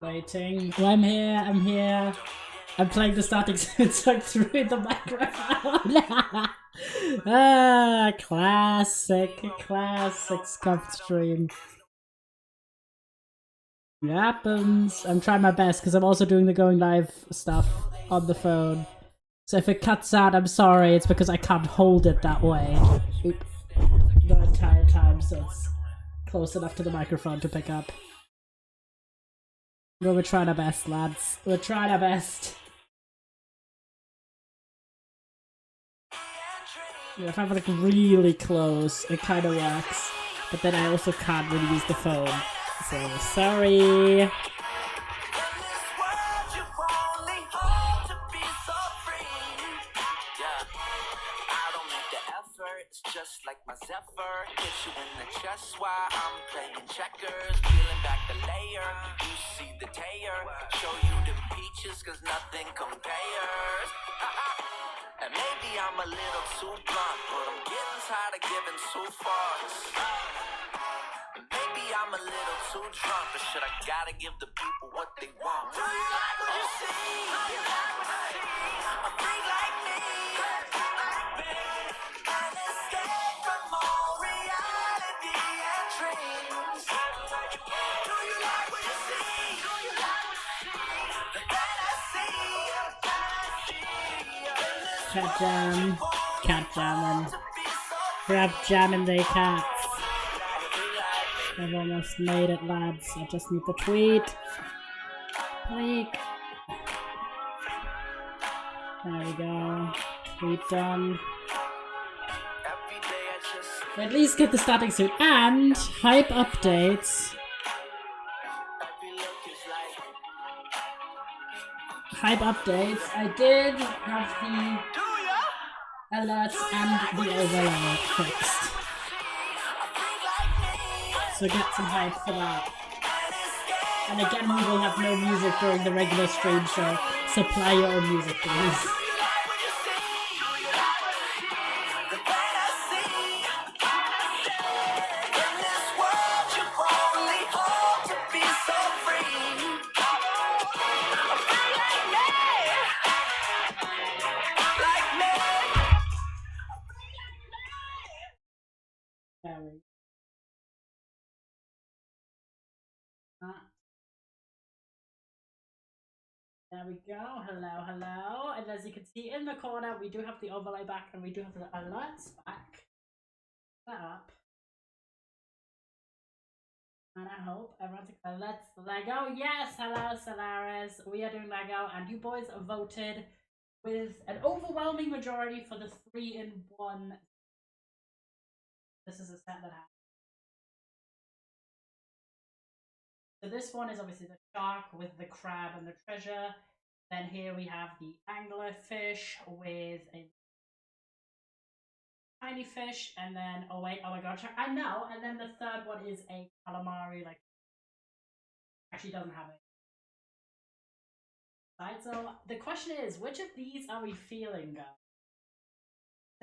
Waiting. Oh, I'm here. I'm here. I'm playing the starting song through the microphone. Classic scuffed stream. It happens. I'm trying my best because I'm also doing the going live stuff on the phone. So if it cuts out, I'm sorry. It's because I can't hold it that way. Oop. The entire time, so it's close enough to the microphone to pick up. But we're trying our best, lads. We're trying our best. Yeah, if I'm like really close, it kind of works. But then I also can't really use the phone. So, sorry. Just like my Zephyr, hit you in the chest while I'm playing checkers, peeling back the layer, you see the tear, show you the peaches cause nothing compares. And maybe I'm a little too blunt, but I'm getting tired of giving too fast. Maybe I'm a little too drunk, but shit, I gotta give the people what they want. Do you like what you see? Do you like what you see? A freak like me. Cat jamming. Grab jamming the cats. I've almost made it, lads. I just need the tweet. Tweet. There we go. Tweet done. At least get the starting suit and hype updates. Hype updates. I did have the alerts and the overlay fixed. So get some hype for that. And again, we will have no music during the regular stream, so supply your own music, please. There we go. Hello, hello. And as you can see in the corner, we do have the overlay back and we do have the alerts back. That up. And I hope everyone's excited. Let's Lego. Yes, hello, Solaris. We are doing Lego, and you boys voted with an overwhelming majority for the 3-in-1. This is a set that has. So this one is obviously the shark with the crab and the treasure. Then here we have the anglerfish with a tiny fish, and then oh wait, oh my god, I know. And then the third one is a calamari, like actually doesn't have it. Right, so the question is, which of these are we feeling?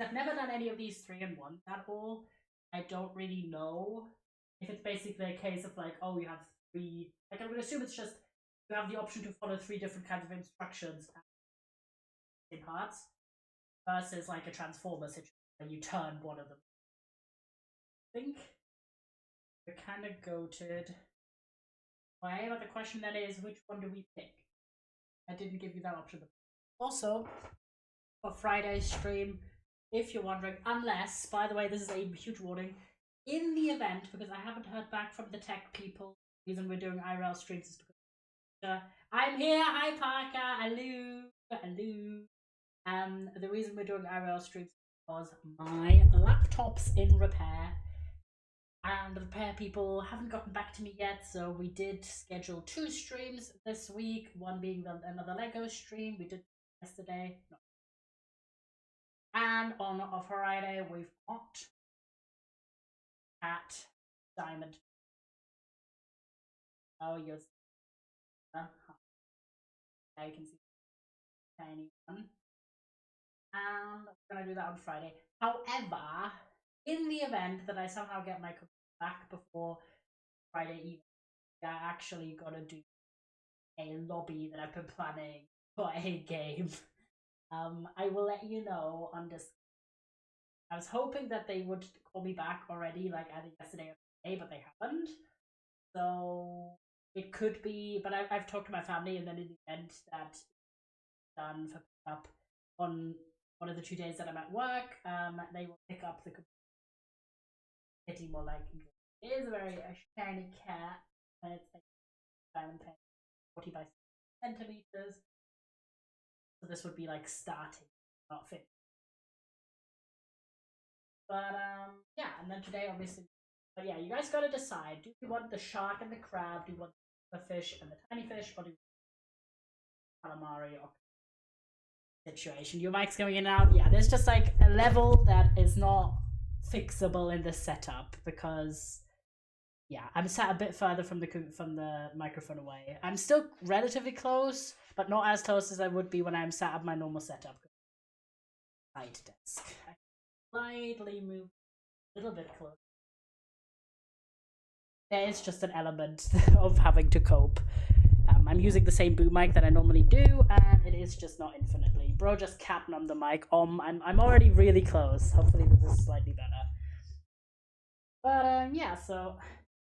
I've never done any of these 3-in-1 at all. I don't really know if it's basically a case of like, oh, you have three. Like, I'm gonna assume it's just you have the option to follow 3 different kinds of instructions in parts versus like a transformer situation where you turn one of them. I think we're kind of goated. Why? But the question then is, which one do we pick? I didn't give you that option. Also, for Friday's stream, if you're wondering, unless, by the way, this is a huge warning, in the event, because I haven't heard back from the tech people, the reason we're doing IRL streams is because I'm here, hi Parker, hello, hello. The reason we're doing IRL streams is because my laptop's in repair, and the repair people haven't gotten back to me yet, so we did schedule 2 streams this week, one being another Lego stream we did yesterday. No. And on a Friday, we've got at Diamond. Oh, yes. Now you can see the tiny one. and we're gonna do that on Friday. However, in the event that I somehow get my computer back before Friday evening, I actually gotta do a lobby that I've been planning for a game. I will let you know on this. I was hoping that they would call me back already, like either yesterday or today, but they haven't. So it could be, but I've talked to my family, and then in the end, that's done for pick up on one of the 2 days that I'm at work. They will pick up the getting more like it is a very shiny cat, and it's like diamond pen, 40 by centimeters. So this would be like starting, not fit. But yeah, and then today obviously. But yeah, you guys gotta decide. Do you want the shark and the crab? Do you want the fish and the tiny fish, or do you want calamari or situation? Your mic's going in and out. Yeah, there's just like a level that is not fixable in the setup because yeah, I'm sat a bit further from the microphone away. I'm still relatively close, but not as close as I would be when I'm sat at my normal setup. Side desk. I slightly move a little bit closer. There is just an element of having to cope. I'm using the same boom mic that I normally do, and it is just not infinitely. Bro just catnummed the mic. I'm already really close. Hopefully this is slightly better. But yeah, so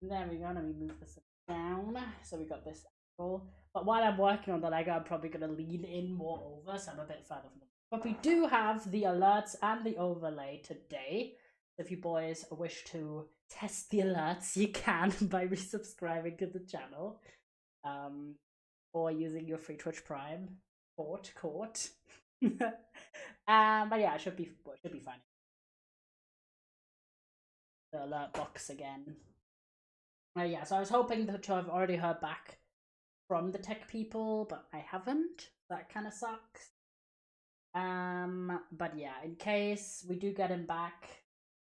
there we go. Let me move this down. So we got this angle. But while I'm working on the Lego, I'm probably gonna lean in more over, so I'm a bit further from the. But we do have the alerts and the overlay today. If you boys wish to test the alerts, you can by resubscribing to the channel. Or using your free Twitch Prime. Court. But yeah, it should be fine. The alert box again. Yeah, so I was hoping to have already heard back from the tech people, but I haven't. That kind of sucks. But yeah, in case we do get him back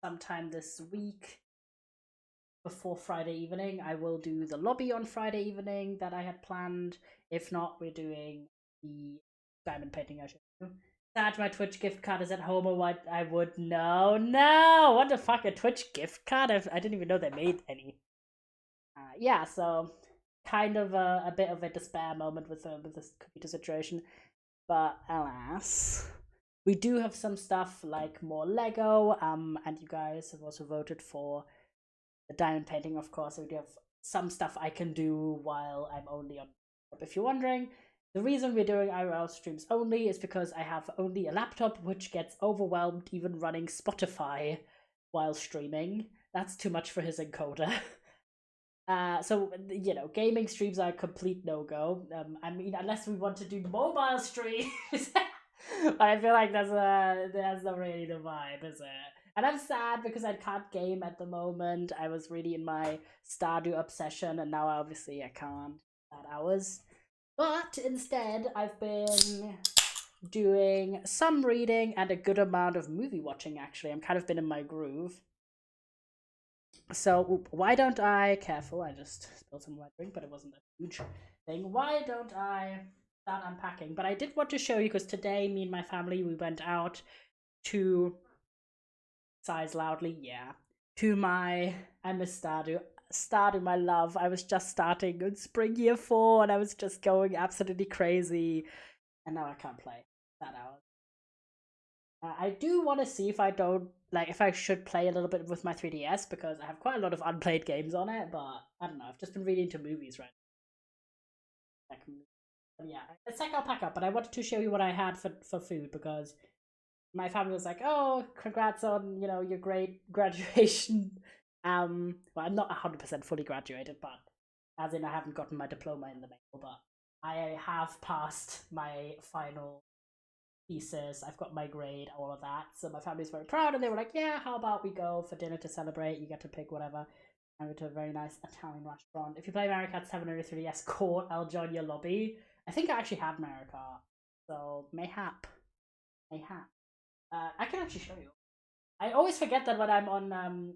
sometime this week before Friday evening, I will do the lobby on Friday evening that I had planned. If not, we're doing the diamond painting I should do. Sad my Twitch gift card is at home or what I would know. No, what the fuck, a Twitch gift card? I didn't even know they made any. Yeah, so kind of a bit of a despair moment with this computer situation, but alas, we do have some stuff like more Lego. And you guys have also voted for the diamond painting, of course. So we do have some stuff I can do while I'm only on. If you're wondering, the reason we're doing IRL streams only is because I have only a laptop which gets overwhelmed even running Spotify while streaming. That's too much for his encoder. So you know, gaming streams are a complete no go. I mean, unless we want to do mobile streams, I feel like that's not really the vibe, is it? And I'm sad because I can't game at the moment. I was really in my Stardew obsession, and now obviously I can't at hours. But instead, I've been doing some reading and a good amount of movie watching. Actually, I'm kind of been in my groove. So why don't I, careful, I just spilled some white drink, but it wasn't a huge thing. Why don't I start unpacking? But I did want to show you because today me and my family, we went out to, sighs loudly, yeah, to my, I miss Stardew, my love. I was just starting in spring year 4 and I was just going absolutely crazy, and now I can't play that hours. I do want to see if I don't like if I should play a little bit with my 3DS because I have quite a lot of unplayed games on it, but I don't know. I've just been really into movies right now. Like, yeah, it's like I'll pack up, but I wanted to show you what I had for food because my family was like, "Oh, congrats on your great graduation." Well, I'm not 100% fully graduated, but as in I haven't gotten my diploma in the mail, but I have passed my final thesis, I've got my grade, all of that. So my family's very proud, and they were like, "Yeah, how about we go for dinner to celebrate? You get to pick whatever." And we went to a very nice Italian restaurant. If you play Mario Kart 7 or 3DS Court, I'll join your lobby. I think I actually have Mario Kart, so mayhap. I can actually show you. I always forget that when I'm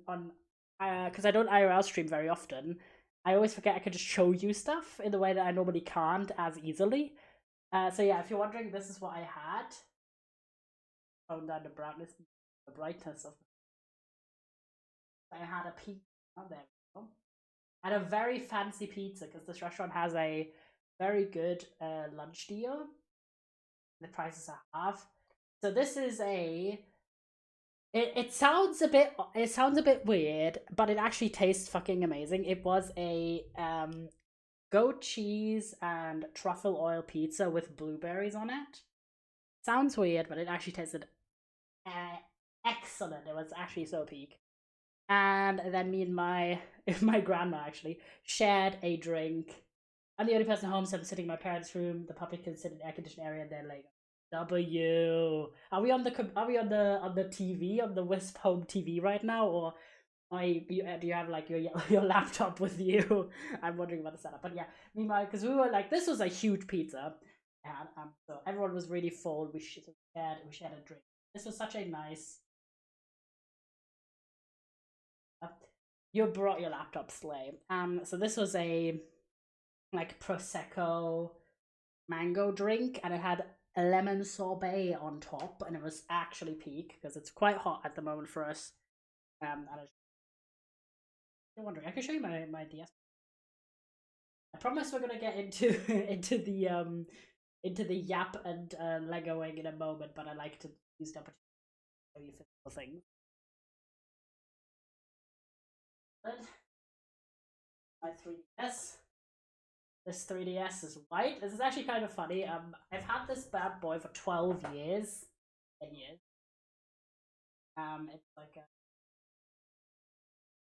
on because I don't IRL stream very often. I always forget I can just show you stuff in the way that I normally can't as easily. So yeah, if you're wondering, this is what I had. tone down the brightness of. I had a pizza. Oh, there we go. And a very fancy pizza because this restaurant has a very good lunch deal. The prices are half. So this is a. It sounds a bit weird, but it actually tastes fucking amazing. It was a goat cheese and truffle oil pizza with blueberries on it. Sounds weird, but it actually tasted uh, excellent. It was actually so peak. And then me and my my grandma actually shared a drink. I'm the only person home, so I'm sitting in my parents' room. The public can sit in the air conditioned area, and they're like, "W." Are we on the TV on the Wisp Home TV right now, or do you have like your laptop with you? I'm wondering about the setup, but yeah, meanwhile, because we were like, this was a huge pizza, and so everyone was really full. We shared a drink. This was such a nice. You brought your laptop, Slay. So this was a like prosecco mango drink, and it had a lemon sorbet on top, and it was actually peak because it's quite hot at the moment for us. And I'm wondering, I can show you my DS. I promise we're gonna get into into the Yap and Legoing in a moment, but I like to use the opportunity to show you physical things. But my 3DS. This 3DS is white. This is actually kind of funny. I've had this bad boy for 12 years. 10 years. It's like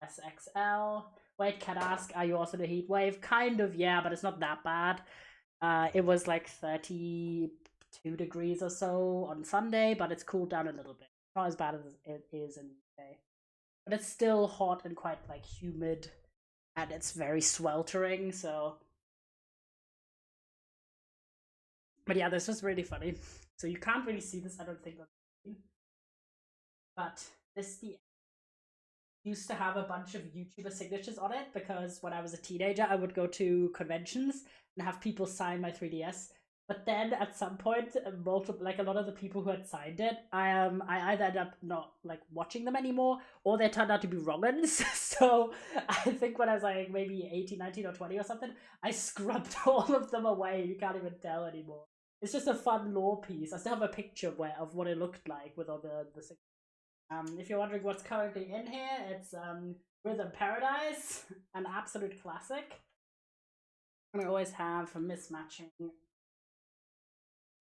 a SXL. Wait, can I ask, are you also the heat wave? Kind of, yeah, but it's not that bad. It was like 32 degrees or so on Sunday, but it's cooled down a little bit. Not as bad as it is in the UK. But it's still hot and quite like humid, and it's very sweltering, so. But yeah, this was really funny. So you can't really see this, I don't think, but this DS used to have a bunch of YouTuber signatures on it because when I was a teenager, I would go to conventions and have people sign my 3DS. But then at some point, multiple like a lot of the people who had signed it, I either ended up not like watching them anymore, or they turned out to be wrong ones. So I think when I was like maybe 18, 19, or 20 or something, I scrubbed all of them away. You can't even tell anymore. It's just a fun lore piece. I still have a picture of what it looked like with all the if you're wondering what's currently in here, it's Rhythm Paradise, an absolute classic. And I always have mismatching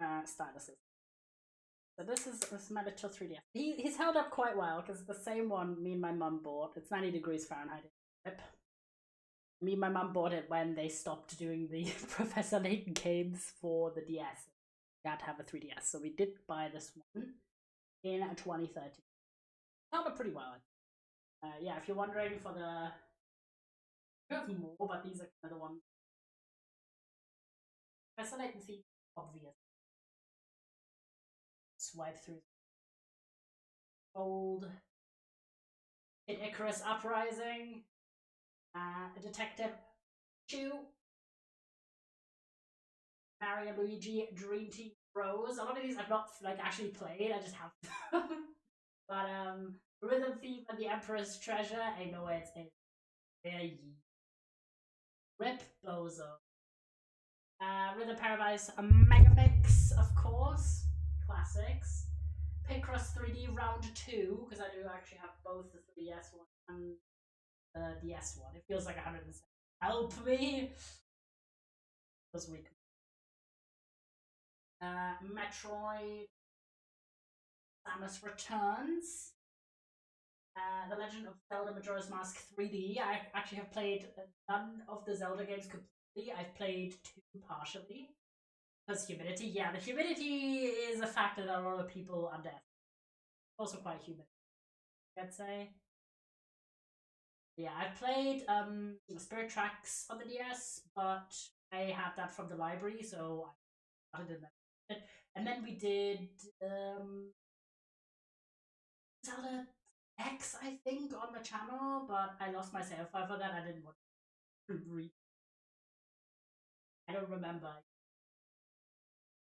styluses. So this is my little 3DS. He's held up quite well because it's the same one me and my mum bought. It's 90 degrees Fahrenheit. Me and my mum bought it when they stopped doing the Professor Layton games for the DS. We had to have a 3DS, so we did buy this one in 2013. Held up pretty well. Yeah, if you're wondering for the. We have more, but these are kind of the ones. Professor Layton theme, obvious. Swipe through old Kid Icarus Uprising, Detective Chew, Mario and Luigi Dream Team Bros. A lot of these I've not like actually played. I just have them. But Rhythm Thief and the Emperor's Treasure. I know it's a very Rip Bozo. Rhythm Paradise, a Megamix, of course, classics. Picross 3D Round 2, because I do actually have both the 3DS one and the DS one. It feels like 107. Help me! Because we. Metroid Samus Returns. The Legend of Zelda Majora's Mask 3D. I actually have played none of the Zelda games completely. I've played two partially. Because humidity, yeah, the humidity is a factor that a lot of people underestimate. Also quite humid, I'd say. Yeah, I've played Spirit Tracks on the DS, but I have that from the library, so I started in that. And then we did Zelda X, I think, on the channel, but I lost my save file for that. I didn't want to read. I don't remember.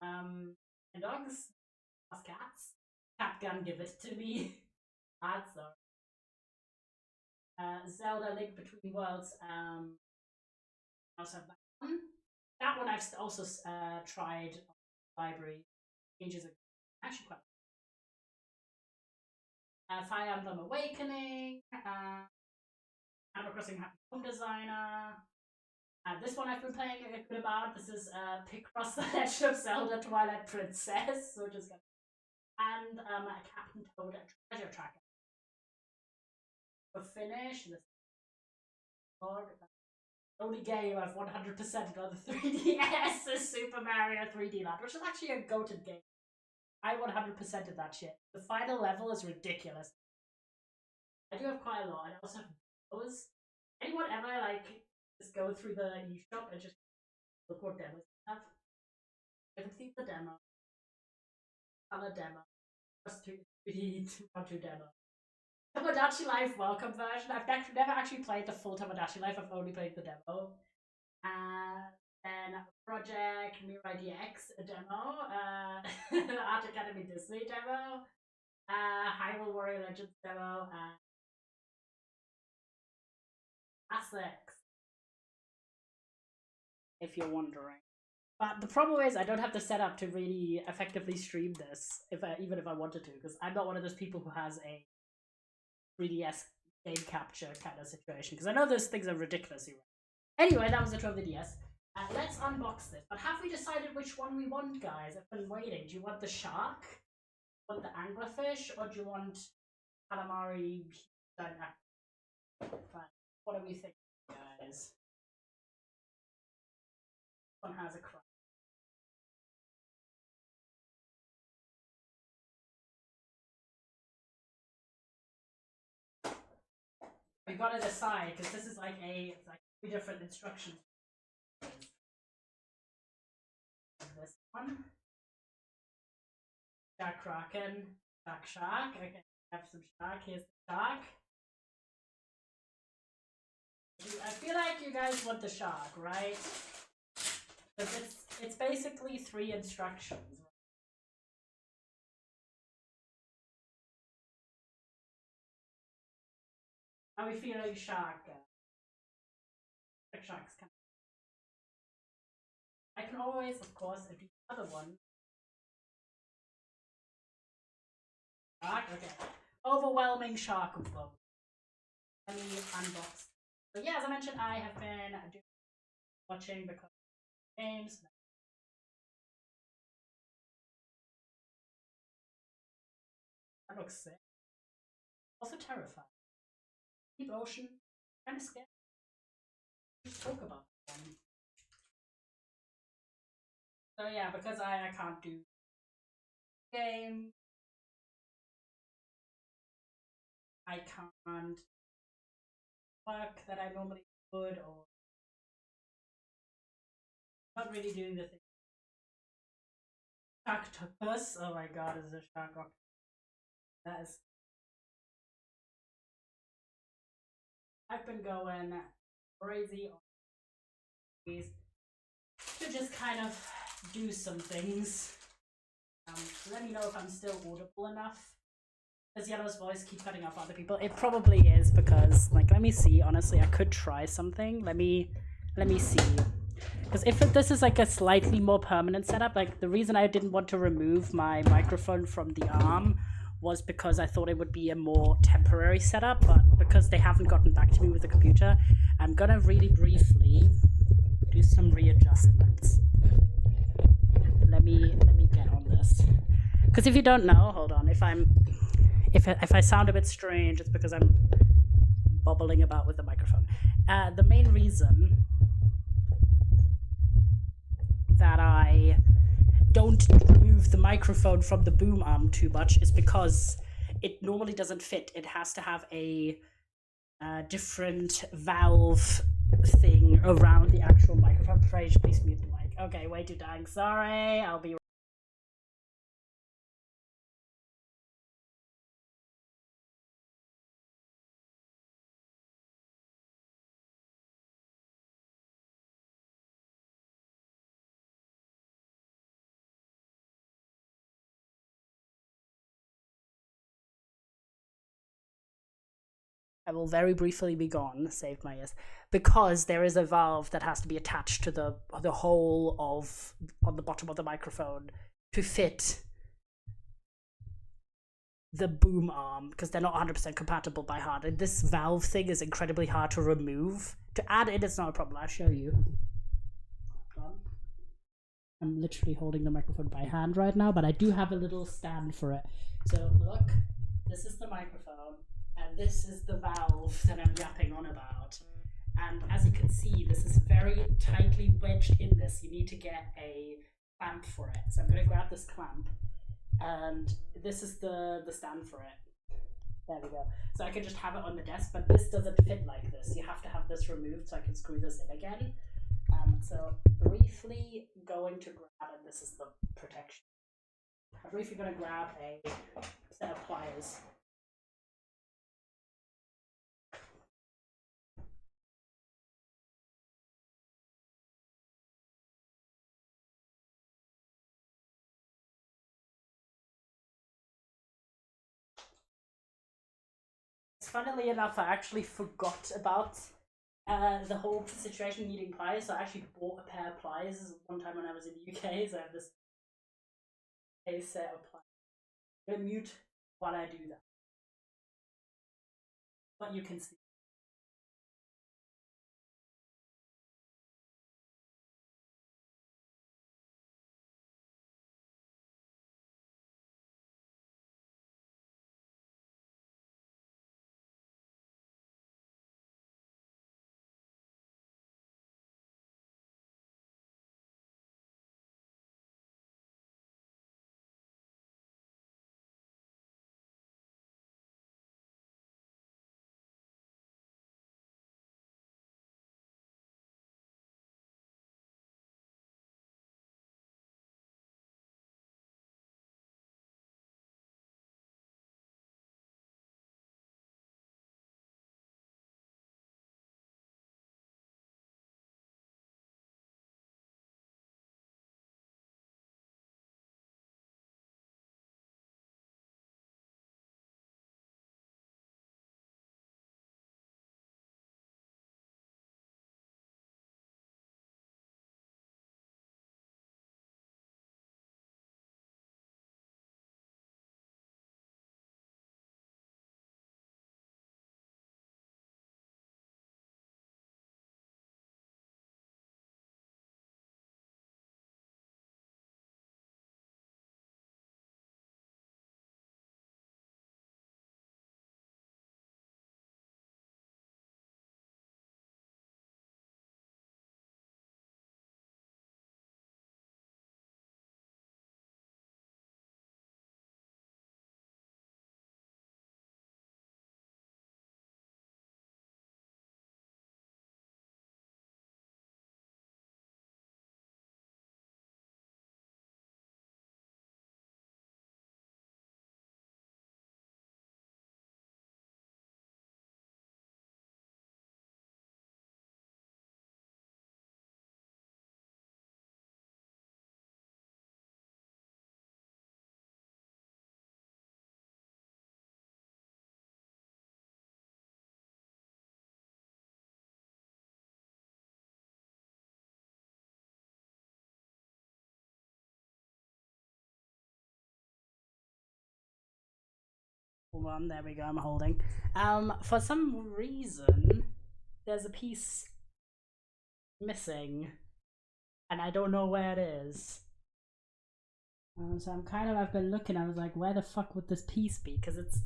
And dogs, plus cats. Cat Gun, give it to me. That's Zelda Link Between Worlds. I also have that one. That one I've also tried on the library ages ago. Actually, quite. Fire Emblem Awakening. Animal Crossing Happy Home Designer. This one I've been playing a bit about. This is Picross: The Legend of Zelda Twilight Princess, which is good. And Captain Toad Treasure Tracker. For finish, this only game I've 100%ed on the 3DS is Super Mario 3D Land, which is actually a goated game. I 100%ed that shit. The final level is ridiculous. I do have quite a lot. I also have those. Anyone ever just go through the eShop and just look what demos they have? I can see the demo, color demo, plus 3D 2.2 demo. Tomodachi Life Welcome version. I've never actually played the full Tomodachi Life. I've only played the demo. Then Project Mirai DX demo. Art Academy Disney demo. Hyrule Warrior Legends demo. Classics. If you're wondering. But the problem is, I don't have the setup to really effectively stream this, even if I wanted to, because I'm not one of those people who has a 3DS game capture kind of situation. Because I know those things are ridiculously rare. Anyway, that was the 12 DS. Let's unbox this. But have we decided which one we want, guys? I've been waiting. Do you want the shark? Do you want the anglerfish? Or do you want calamari? What do we think, guys? This one has a crab. We got to decide because this is like three different instructions. This one, Jack Kraken, Jack Shark. Okay, I have some shark. Here's the shark. I feel like you guys want the shark, right? Because it's basically 3 instructions. How are we feeling, shark? Shark's kind of. I can always, of course, do the other one. Shark, okay. Overwhelming shark of both. Let me unbox. So yeah, as I mentioned, I have been watching because of games. That looks sick. Also terrifying. Deep ocean, kind of scary. Just talk about them. So yeah, because I can't do game, I can't work that I normally would, or not really doing the thing. Sharktopus. Oh my god, is a shark octopus? That is. I've been going crazy on these to just kind of do some things. Let me know if I'm still audible enough. Does Yellow's voice keep cutting off other people? It probably is because, let me see. Honestly, I could try something. Let me see. Because if this is a slightly more permanent setup, the reason I didn't want to remove my microphone from the arm was because I thought it would be a more temporary setup, but because they haven't gotten back to me with the computer, I'm gonna really briefly do some readjustments. Let me get on this. Because if you don't know, hold on, if I sound a bit strange, it's because I'm bubbling about with the microphone. The main reason that I don't remove the microphone from the boom arm too much is because it normally doesn't fit. It has to have a different valve thing around the actual microphone. Please mute the mic. Okay, way too dying. Sorry, I'll be I will very briefly be gone, saved my ears, because there is a valve that has to be attached to the hole of on the bottom of the microphone to fit the boom arm, because they're not 100% compatible by heart. And this valve thing is incredibly hard to remove. To add in, it's not a problem. I'll show you. I'm literally holding the microphone by hand right now, but I do have a little stand for it. So look, this is the microphone, and this is the valve that I'm yapping on about. And as you can see, this is very tightly wedged in this. You need to get a clamp for it. So I'm going to grab this clamp, and this is the stand for it. There we go. So I can just have it on the desk, but this doesn't fit like this. You have to have this removed so I can screw this in again. So briefly going to grab, and this is the protection. I'm briefly going to grab a set of pliers. Funnily enough, I actually forgot about the whole situation needing pliers. So I actually bought a pair of pliers one time when I was in the UK. So I have this set of pliers. I'm going to mute while I do that. But you can see. Hold on, there we go, I'm holding. For some reason, there's a piece missing, and I don't know where it is. So I've been looking, I was like, where the fuck would this piece be? Because it's,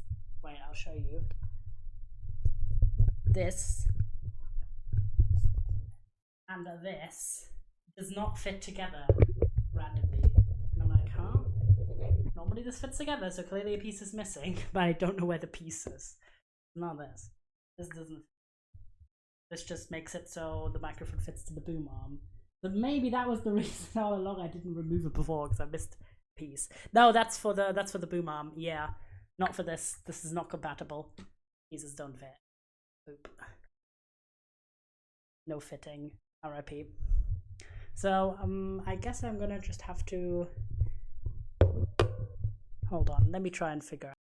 wait, I'll show you. This and this does not fit together randomly. And I'm like, huh? Normally this fits together, so clearly a piece is missing, but I don't know where the piece is. Not this. This doesn't. This just makes it so the microphone fits to the boom arm. But maybe that was the reason all along I didn't remove it before, because I missed a piece. No, that's for the boom arm. Yeah, not for this. This is not compatible. Pieces don't fit. Boop. No fitting. RIP. So I guess I'm gonna just have to. Hold on. Let me try and figure out.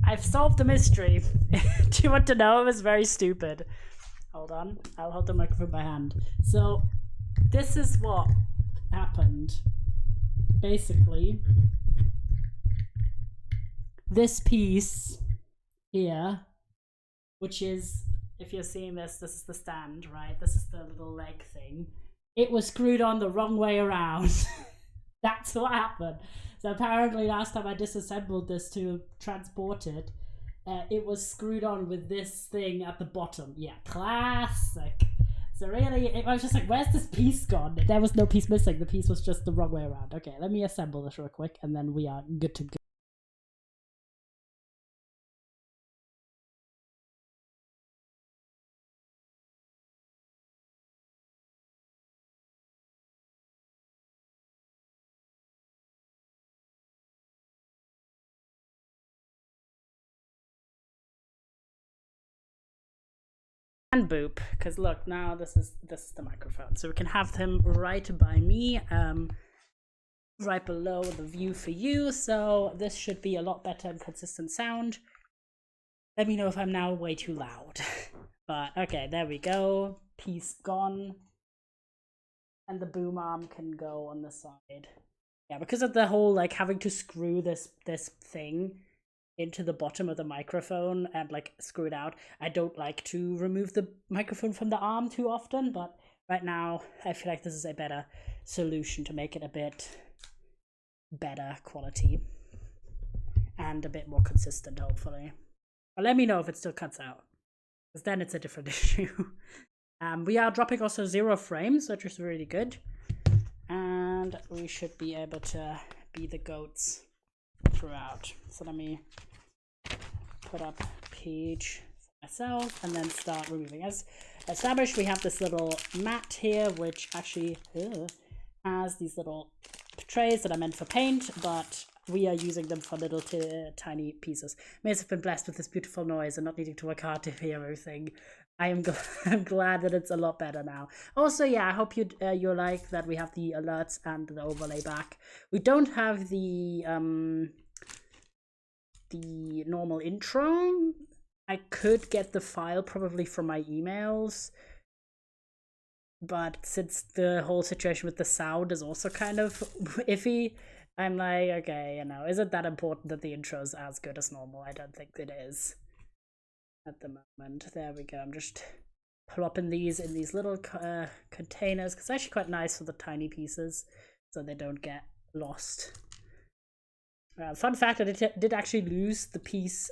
I've solved the mystery. Do you want to know? It was very stupid. Hold on. I'll hold the microphone by hand. So, this is what happened. Basically, this piece here, which is, if you're seeing this, this is the stand, right? This is the little leg thing. It was screwed on the wrong way around. That's what happened. So apparently last time I disassembled this to transport it, it was screwed on with this thing at the bottom. Yeah, classic. So really, I was just like, where's this piece gone? There was no piece missing. The piece was just the wrong way around. Okay, let me assemble this real quick, and then we are good to go. And boop, because look, now this is the microphone, so we can have him right by me, right below the view for you. So this should be a lot better and consistent sound. Let me know if I'm now way too loud. But okay, there we go. Piece gone, and the boom arm can go on the side. Yeah, because of the whole like having to screw this thing into the bottom of the microphone and like screw it out. I don't like to remove the microphone from the arm too often, but right now I feel like this is a better solution to make it a bit better quality and a bit more consistent, hopefully. But let me know if it still cuts out, because then it's a different issue. We are dropping also 0 frames, which is really good, and we should be able to be the goats throughout. So let me put up page for myself and then start removing. As established, we have this little mat here, which actually has these little trays that are meant for paint, but we are using them for little tiny pieces. May have been blessed with this beautiful noise and not needing to work hard to hear everything. I'm glad that it's a lot better now. Also, yeah, I hope you like that we have the alerts and the overlay back. We don't have the normal intro. I could get the file probably from my emails, but since the whole situation with the sound is also kind of iffy, I'm like, okay, you know, is it that important that the intro is as good as normal? I don't think it is at the moment. There we go. I'm just plopping these in these little containers, because it's actually quite nice for the tiny pieces so they don't get lost. Fun fact, I did actually lose the piece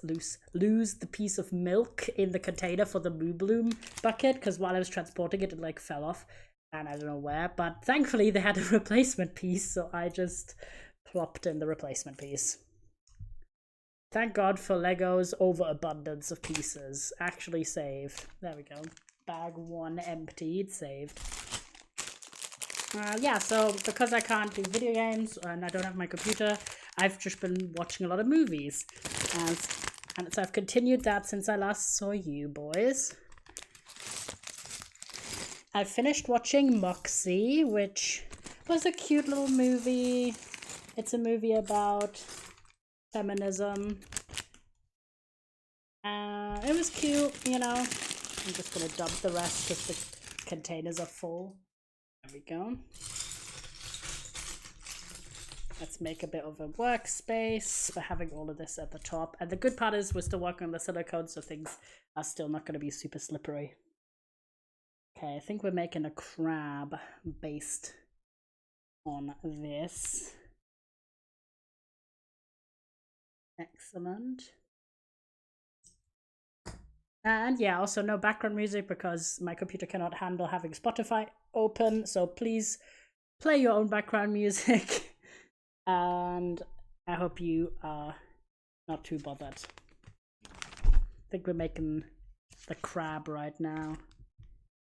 of milk in the container for the Moo Bloom bucket, because while I was transporting it, it like fell off, and I don't know where. But thankfully, they had a replacement piece, so I just plopped in the replacement piece. Thank God for Lego's overabundance of pieces. Actually saved. There we go. Bag 1 emptied, saved. Yeah, so because I can't do video games and I don't have my computer, I've just been watching a lot of movies. And so I've continued that since I last saw you boys. I finished watching Moxie, which was a cute little movie. It's a movie about feminism. It was cute, you know. I'm just gonna dump the rest because the containers are full. There we go. Let's make a bit of a workspace for having all of this at the top. And the good part is we're still working on the silicone, so things are still not going to be super slippery. Okay, I think we're making a crab based on this. Excellent. And yeah, also no background music because my computer cannot handle having Spotify open, so please play your own background music. And I hope you are not too bothered. I think we're making the crab right now.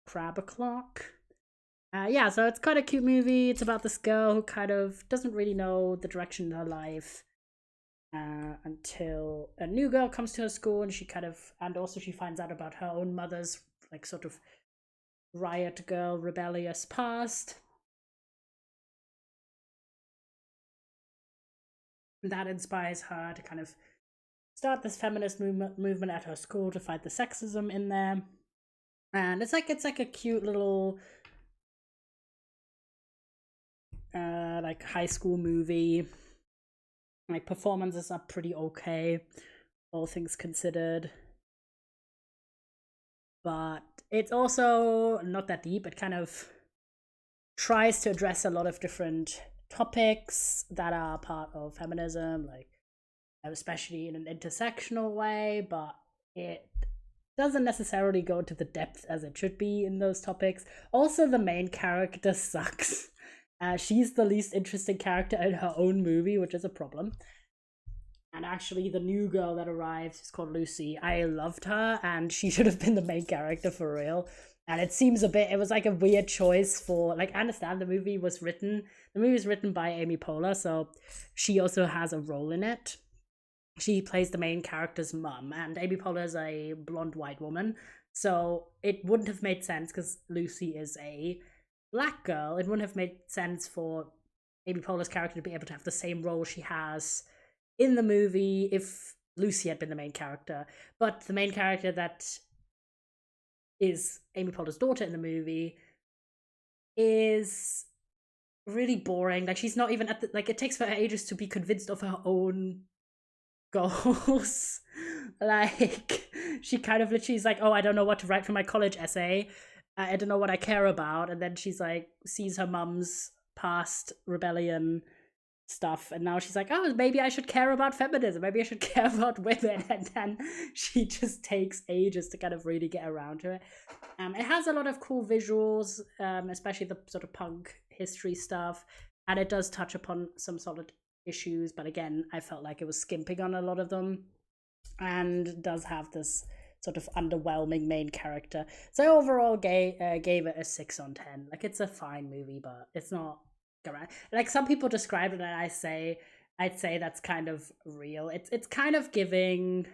Crab o'clock. Yeah, so it's quite a cute movie. It's about this girl who kind of doesn't really know the direction in her life until a new girl comes to her school, and also she finds out about her own mother's like sort of riot girl, rebellious past. That inspires her to kind of start this feminist movement at her school to fight the sexism in there. And it's like a cute little like high school movie. Like performances are pretty okay, all things considered. But it's also not that deep. It kind of tries to address a lot of different topics that are part of feminism, like especially in an intersectional way, but it doesn't necessarily go to the depth as it should be in those topics. Also, the main character sucks. She's the least interesting character in her own movie, which is a problem. And actually, the new girl that arrives is called Lucy. I loved her, and she should have been the main character for real. And it seems it was like a weird choice for, like, I understand the movie was written by Amy Poehler, so she also has a role in it. She plays the main character's mum, and Amy Poehler is a blonde white woman, so it wouldn't have made sense because Lucy is a black girl. It wouldn't have made sense for Amy Poehler's character to be able to have the same role she has in the movie if Lucy had been the main character. But the main character that is Amy Poehler's daughter in the movie is really boring. Like, she's not even at the, like, it takes her ages to be convinced of her own goals. Like, she kind of literally is like, oh, I don't know what to write for my college essay. I don't know what I care about. And then she's like, sees her mum's past rebellion stuff, and now she's like, oh, maybe I should care about feminism, maybe I should care about women, and then she just takes ages to kind of really get around to it. It has a lot of cool visuals, especially the sort of punk history stuff, and it does touch upon some solid issues, but again, I felt like it was skimping on a lot of them, and does have this sort of underwhelming main character. So overall, gave it a 6 on 10. Like, it's a fine movie, but it's not around. Like, some people describe it, and I'd say that's kind of real. It's kind of giving,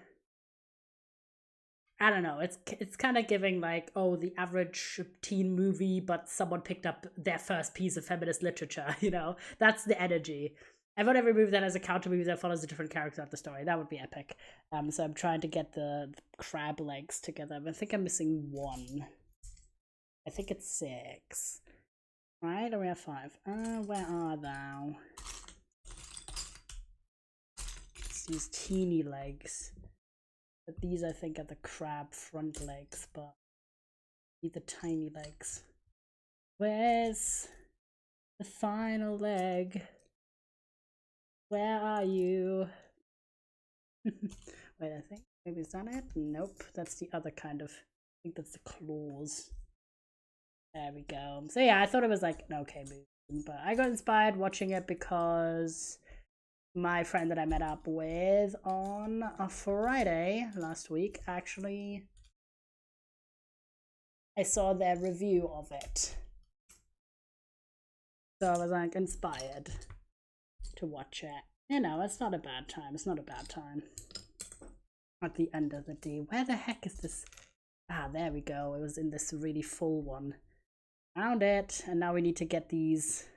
I don't know, it's kind of giving like, oh, the average teen movie, but someone picked up their first piece of feminist literature, you know? That's the energy. I want every movie that has a counter movie that follows a different character of the story. That would be epic. So I'm trying to get the crab legs together. I think I'm missing one. I think it's 6. Right, or we have 5. Where are thou? It's these teeny legs. But these, I think, are the crab front legs, but these are tiny legs. Where's the final leg? Where are you? Wait, I think maybe is that it? Nope, that's the other kind of, I think that's the claws. There we go. So yeah, I thought it was like an okay movie, but I got inspired watching it because my friend that I met up with on a Friday last week, actually, I saw their review of it. So I was like inspired to watch it. You know, it's not a bad time. It's not a bad time. At the end of the day, where the heck is this? Ah, there we go. It was in this really full one. Found it, and now we need to get these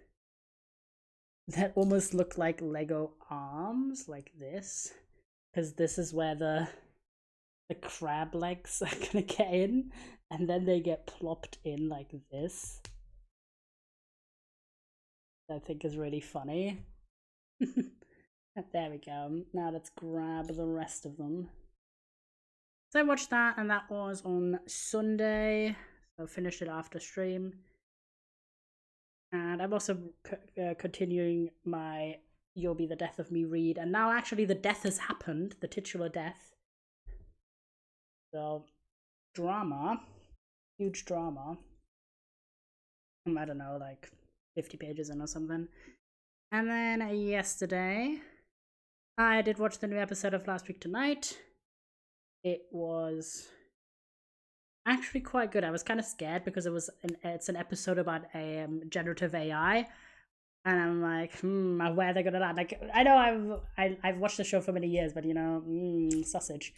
that almost look like Lego arms, like this, because this is where the crab legs are gonna get in, and then they get plopped in like this. I think is really funny. There we go. Now let's grab the rest of them. So I watched that, and that was on Sunday. So I finished it after stream. And I'm also continuing my You'll Be the Death of Me read. And now actually the death has happened, the titular death. So, drama. Huge drama. I don't know, like 50 pages in or something. And then yesterday, I did watch the new episode of Last Week Tonight. It was actually quite good. I was kind of scared because it's an episode about generative AI, and I'm like, where are they gonna land? Like, I know I've watched the show for many years, but you know, sausage.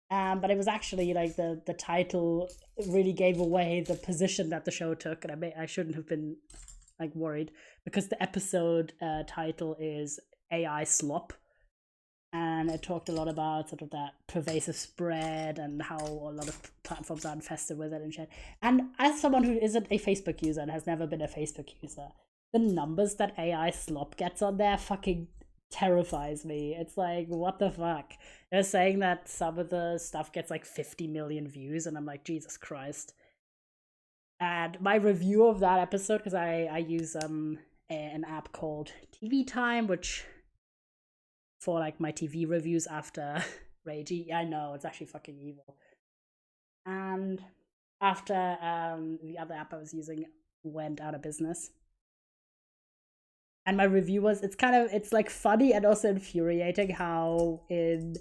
But it was actually like the title really gave away the position that the show took, and I shouldn't have been like worried because the episode title is AI slop. And it talked a lot about sort of that pervasive spread and how a lot of platforms are infested with it and shit. And as someone who isn't a Facebook user and has never been a Facebook user, the numbers that AI slop gets on there fucking terrifies me. It's like, what the fuck? They're saying that some of the stuff gets like 50 million views, and I'm like, Jesus Christ. And my review of that episode, because I use an app called TV Time, which for like my TV reviews after Ragey. I know, it's actually fucking evil. And after the other app I was using went out of business, and my review was, it's like funny and also infuriating how in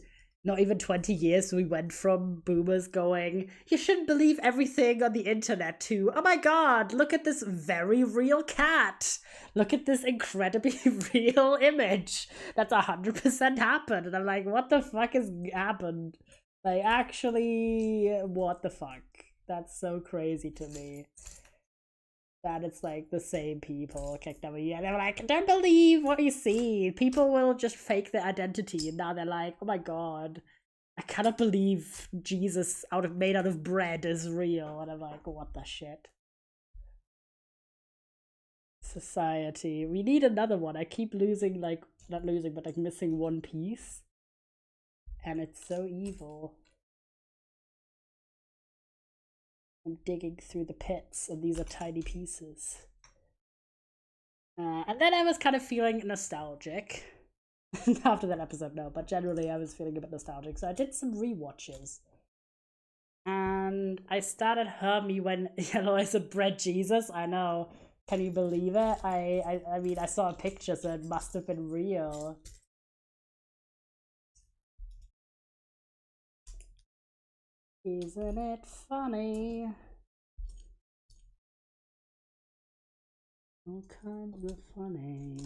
not even 20 years we went from boomers going, you shouldn't believe everything on the internet, to, oh my god, look at this very real cat, look at this incredibly real image that's 100% happened. And I'm like, what the fuck has happened? Like, actually, what the fuck? That's so crazy to me that it's like the same people kicked over. And they were like, don't believe what you see. People will just fake their identity. And now they're like, oh my god, I cannot believe Jesus made out of bread is real. And I'm like, what the shit? Society. We need another one. I keep losing, like, not losing, but like missing one piece. And it's so evil. I'm digging through the pits, and these are tiny pieces. And then I was kind of feeling nostalgic. After that episode, no, but generally I was feeling a bit nostalgic, so I did some rewatches. And I started Hermie when Yellow is a bread Jesus. I know. Can you believe it? I mean, I saw a picture, so it must have been real. Isn't it funny? All kinds of funny.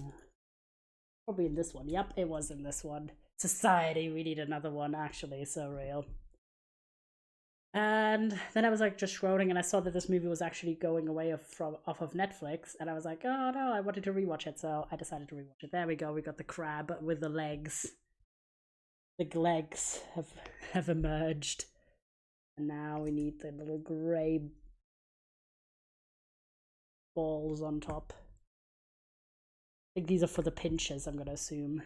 Probably in this one. Yep, it was in this one. Society, we need another one, actually, so real. And then I was like just scrolling, and I saw that this movie was actually going away off of Netflix, and I was like, oh no, I wanted to rewatch it, so I decided to rewatch it. There we go, we got the crab with the legs. The legs have emerged. And now we need the little grey balls on top. I think these are for the pinchers, I'm gonna assume.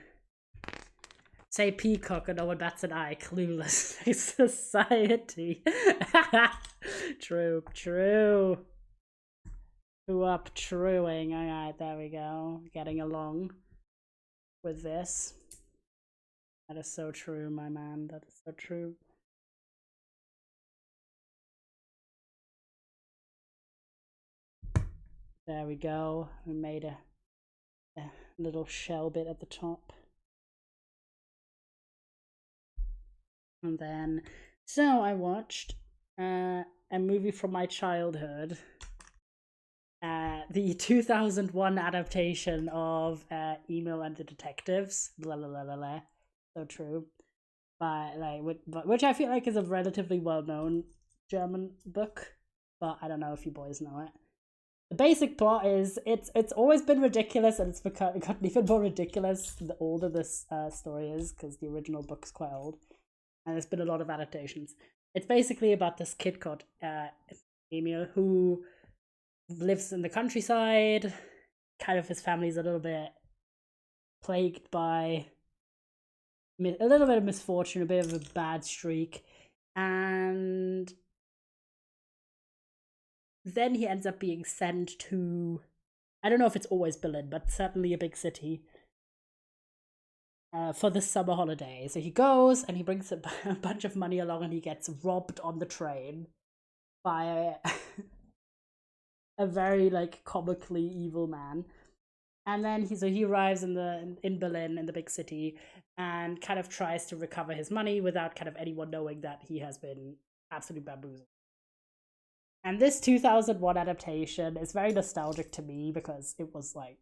Say peacock and no one bats an eye. Clueless society. True. Who up truing. Alright, there we go. Getting along with this. That is so true, my man. That is so true. There we go. We made a little shell bit at the top. And then, so I watched a movie from my childhood. The 2001 adaptation of Emil and the Detectives. Blah, blah, blah, blah, blah. So true. Which I feel like is a relatively well-known German book, but I don't know if you boys know it. The basic plot is it's always been ridiculous, and it's gotten even more ridiculous the older this story is, because the original book's quite old, and there's been a lot of adaptations. It's basically about this kid called Emil, who lives in the countryside. Kind of his family's a little bit plagued by a little bit of misfortune, a bit of a bad streak, and then he ends up being sent to, I don't know if it's always Berlin, but certainly a big city, for the summer holiday. So he goes and he brings a bunch of money along, and he gets robbed on the train by a very like comically evil man. And then he arrives in Berlin, in the big city, and kind of tries to recover his money without kind of anyone knowing that he has been absolutely bamboozled. And this 2001 adaptation is very nostalgic to me, because it was like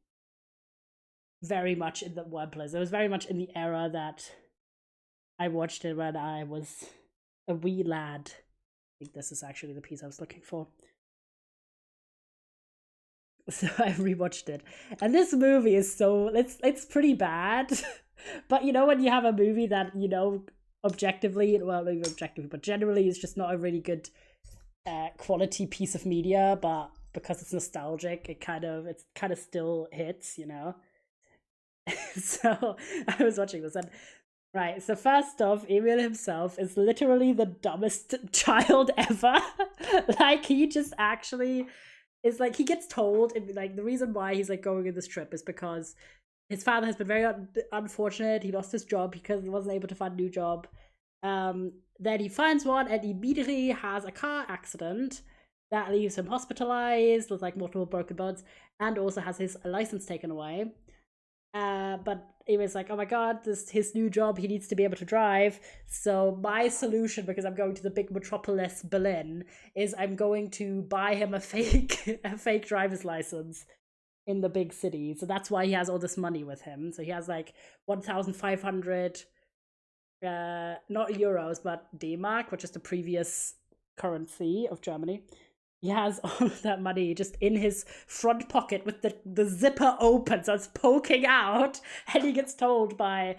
very much in the place. It was very much in the era that I watched it when I was a wee lad. I think this is actually the piece I was looking for. So I rewatched it, and this movie is it's pretty bad. But you know when you have a movie that, you know, objectively, well, not even objectively, but generally is just not a really good quality piece of media, but because it's nostalgic, it kind of still hits, you know. So I was watching this, and right, so first off, Emil himself is literally the dumbest child ever. Like he just actually is like, he gets told, like the reason why he's like going on this trip is because his father has been very unfortunate. He lost his job because he wasn't able to find a new job. Then he finds one and immediately has a car accident that leaves him hospitalized with like multiple broken bones, and also has his license taken away. But it was like, oh my god, this his new job. He needs to be able to drive. So my solution, because I'm going to the big metropolis Berlin, is I'm going to buy him a fake driver's license in the big city. So that's why he has all this money with him. So he has like 1,500, not euros, but D-Mark, which is the previous currency of Germany. He has all of that money just in his front pocket with the zipper open, so it's poking out, and he gets told by,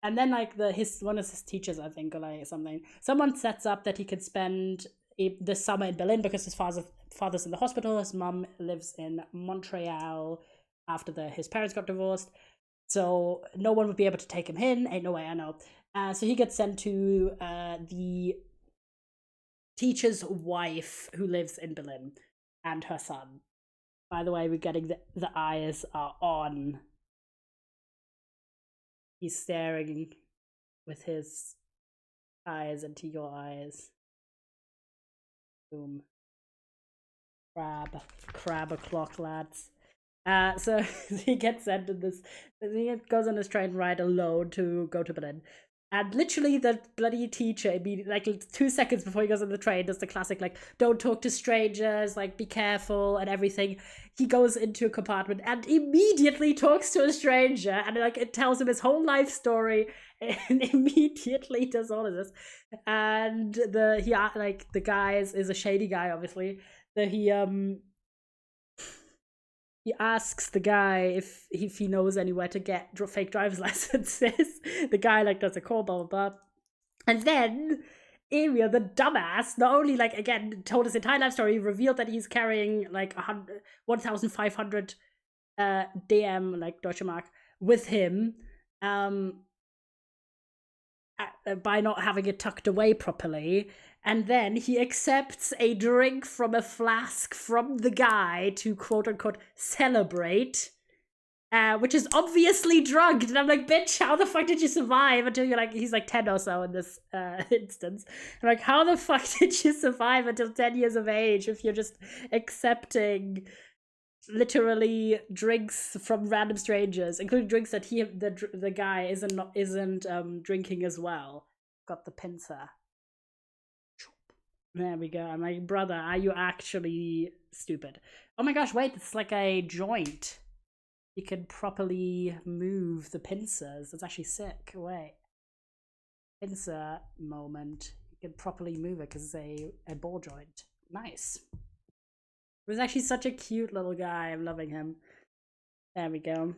and then like one of his teachers, I think, or like something, someone sets up that he could spend the summer in Berlin because his father's in the hospital. His mom lives in Montreal after his parents got divorced, so no one would be able to take him in. Ain't no way, I know. So he gets sent to the teacher's wife who lives in Berlin and her son. By the way, we're getting the eyes are on. He's staring with his eyes into your eyes. Boom. Crab o'clock, lads. So he gets sent in this. He goes on this train ride alone to go to Berlin. And literally, the bloody teacher, like 2 seconds before he goes on the train, does the classic, like, don't talk to strangers, like, be careful and everything. He goes into a compartment and immediately talks to a stranger, and, like, it tells him his whole life story, and immediately does all of this. And the guy is a shady guy, obviously. That he asks the guy if he knows anywhere to get fake driver's licenses. The guy like does a call, blah blah blah, and then Emil, the dumbass, not only like again told his entire life story, revealed that he's carrying like 1,500 DM, like Deutsche Mark, with him, by not having it tucked away properly. And then he accepts a drink from a flask from the guy to quote unquote celebrate, which is obviously drugged. And I'm like, bitch, how the fuck did you survive until you're like, he's like 10 or so in this instance. I'm like, how the fuck did you survive until 10 years of age if you're just accepting literally drinks from random strangers, including drinks that the guy isn't drinking as well? Got the pincer. There we go. I'm like, brother, are you actually stupid? Oh my gosh, wait, it's like a joint. You can properly move the pincers. That's actually sick. Wait. Pincer moment. You can properly move it because it's a ball joint. Nice. It was actually such a cute little guy. I'm loving him. There we go.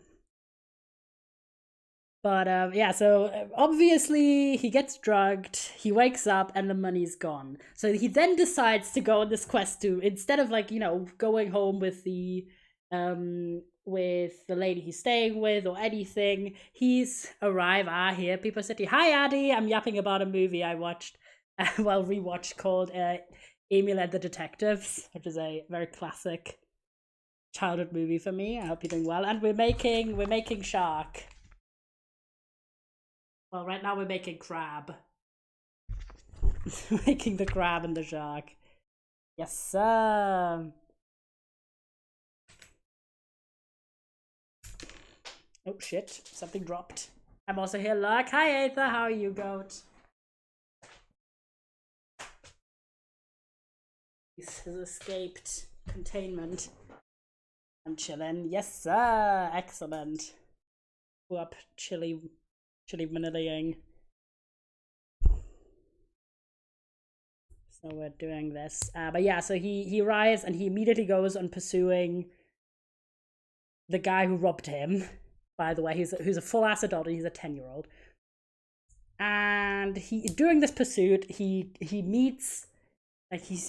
But yeah, so obviously he gets drugged, he wakes up, and the money's gone. So he then decides to go on this quest to, instead of like, you know, going home with the lady he's staying with or anything, he's arrived here, People City. Hi Addy, I'm yapping about a movie I watched, rewatched, called Emil and the Detectives, which is a very classic childhood movie for me. I hope you're doing well. And we're making shark. Well, right now we're making crab. Making the crab and the shark. Yes, sir. Oh, shit. Something dropped. I'm also here, Luck. Hi, Aether. How are you, goat? This has escaped containment. I'm chilling. Yes, sir. Excellent. Up, chilly manilying. So we're doing this. But yeah, so he arrives and he immediately goes on pursuing the guy who robbed him by the way. Who's a full ass adult, and he's a 10-year-old. And during this pursuit, he meets, like, he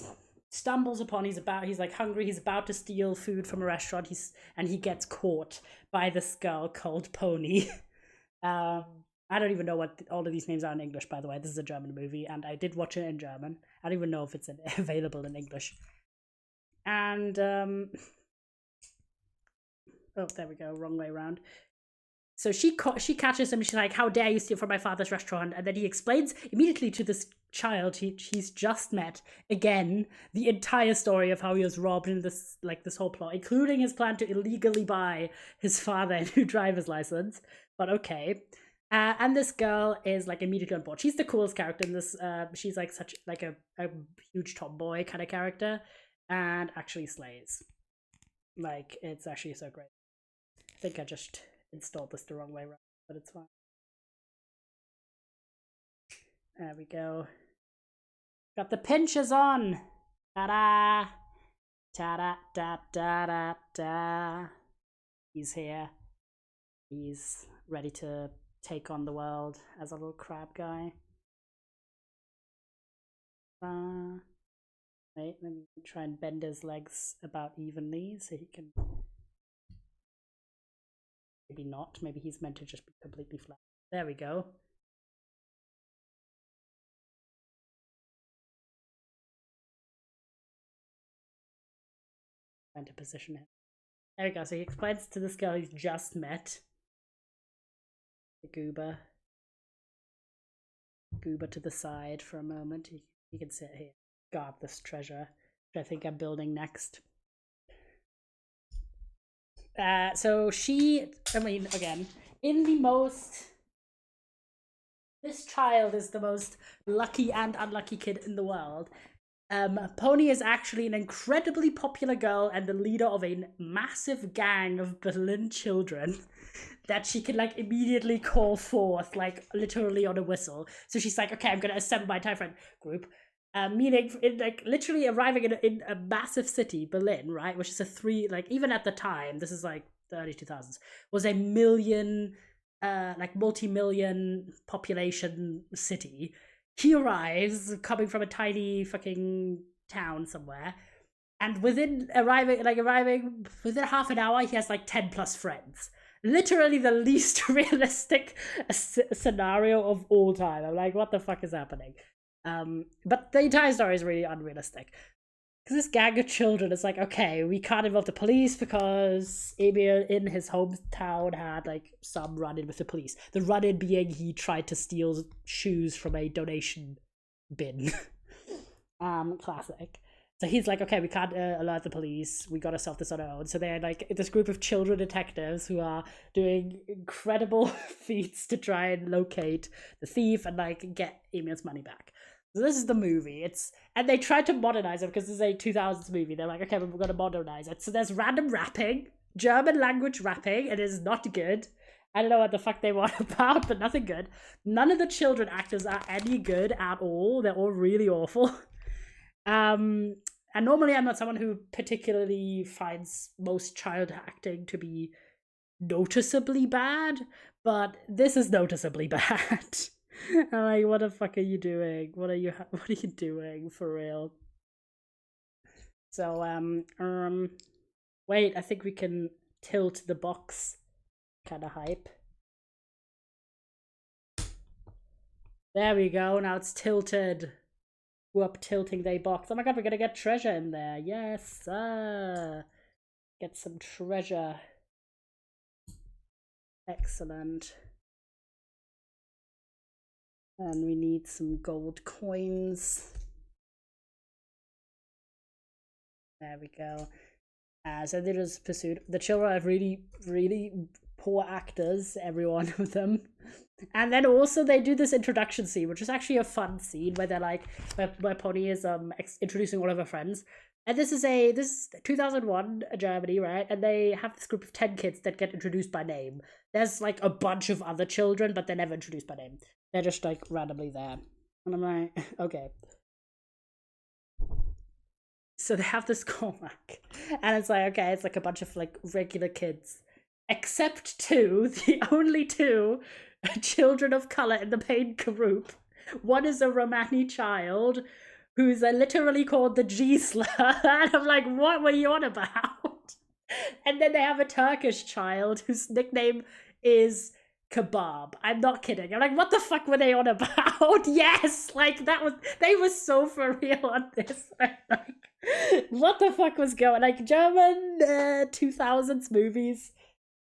stumbles upon, he's like hungry, he's about to steal food from a restaurant, and he gets caught by this girl called Pony. I don't even know what all of these names are in English, by the way. This is a German movie, and I did watch it in German. I don't even know if it's available in English. And oh, there we go, wrong way around. So she catches him. She's like, "How dare you steal from my father's restaurant?" And then he explains immediately to this child he's just met again the entire story of how he was robbed in this whole plot, including his plan to illegally buy his father a new driver's license. But okay. And this girl is like immediately on board. She's the coolest character in this. She's like such like a huge tomboy kind of character, and actually slays. Like, it's actually so great. I think I just installed this the wrong way around, but it's fine. There we go. Got the pinches on. Ta-da! Ta-da-da-da-da-da. He's here. He's ready to take on the world as a little crab guy. Wait, let me try and bend his legs about evenly so he can... Maybe not. Maybe he's meant to just be completely flat. There we go. Trying to position him. There we go. So he explains to this girl he's just met. The goober. Goober to the side for a moment. He can sit here. Guard this treasure, which I think I'm building next. So again, this child is the most lucky and unlucky kid in the world. Pony is actually an incredibly popular girl and the leader of a massive gang of Berlin children that she can like immediately call forth, like literally on a whistle. So she's like, okay, I'm gonna assemble my entire friend group. Meaning, like literally arriving in a massive city, Berlin, right, which is even at the time, this is like the early 2000s, was a million, multi-million population city. He arrives coming from a tiny fucking town somewhere, and within arriving within half an hour, he has like 10 plus friends. Literally the least realistic scenario of all time. I'm like, what the fuck is happening? But the entire story is really unrealistic. Because this gang of children is like, okay, we can't involve the police because Emil in his hometown had like some run-in with the police. The run-in being he tried to steal shoes from a donation bin. Classic. So he's like, okay, we can't alert the police. We gotta solve this on our own. So they're like this group of children detectives who are doing incredible feats to try and locate the thief and like get Emil's money back. So this is the movie. And they tried to modernize it because this is a 2000s movie. They're like, okay, we're gonna modernize it. So there's random rapping, German language rapping. It is not good. I don't know what the fuck they want about, but nothing good. None of the children actors are any good at all. They're all really awful. And normally I'm not someone who particularly finds most child acting to be noticeably bad, but this is noticeably bad. I'm like, what the fuck are you doing? What are you doing for real? So wait, I think we can tilt the box kind of hype. There we go. Now it's tilted. We're up tilting they box. Oh my god, we're gonna get treasure in there. Yes, get some treasure. Excellent. And we need some gold coins. There we go. So there is pursuit. The children are really, really poor actors, every one of them. And then also they do this introduction scene, which is actually a fun scene where they're like, where Pony is introducing all of her friends. And this is 2001 Germany, right? And they have this group of 10 kids that get introduced by name. There's like a bunch of other children, but they're never introduced by name. They're just like randomly there. And I'm like, okay. So they have this comic, and it's like, okay, it's like a bunch of like regular kids except two, the only two children of color in the main group. One is a Romani child who's literally called the G slur. And I'm like, what were you on about? And then they have a Turkish child whose nickname is Kebab. I'm not kidding. I'm like, what the fuck were they on about? Yes, like that was, they were so for real on this. Like, what the fuck was going, like, German 2000s movies,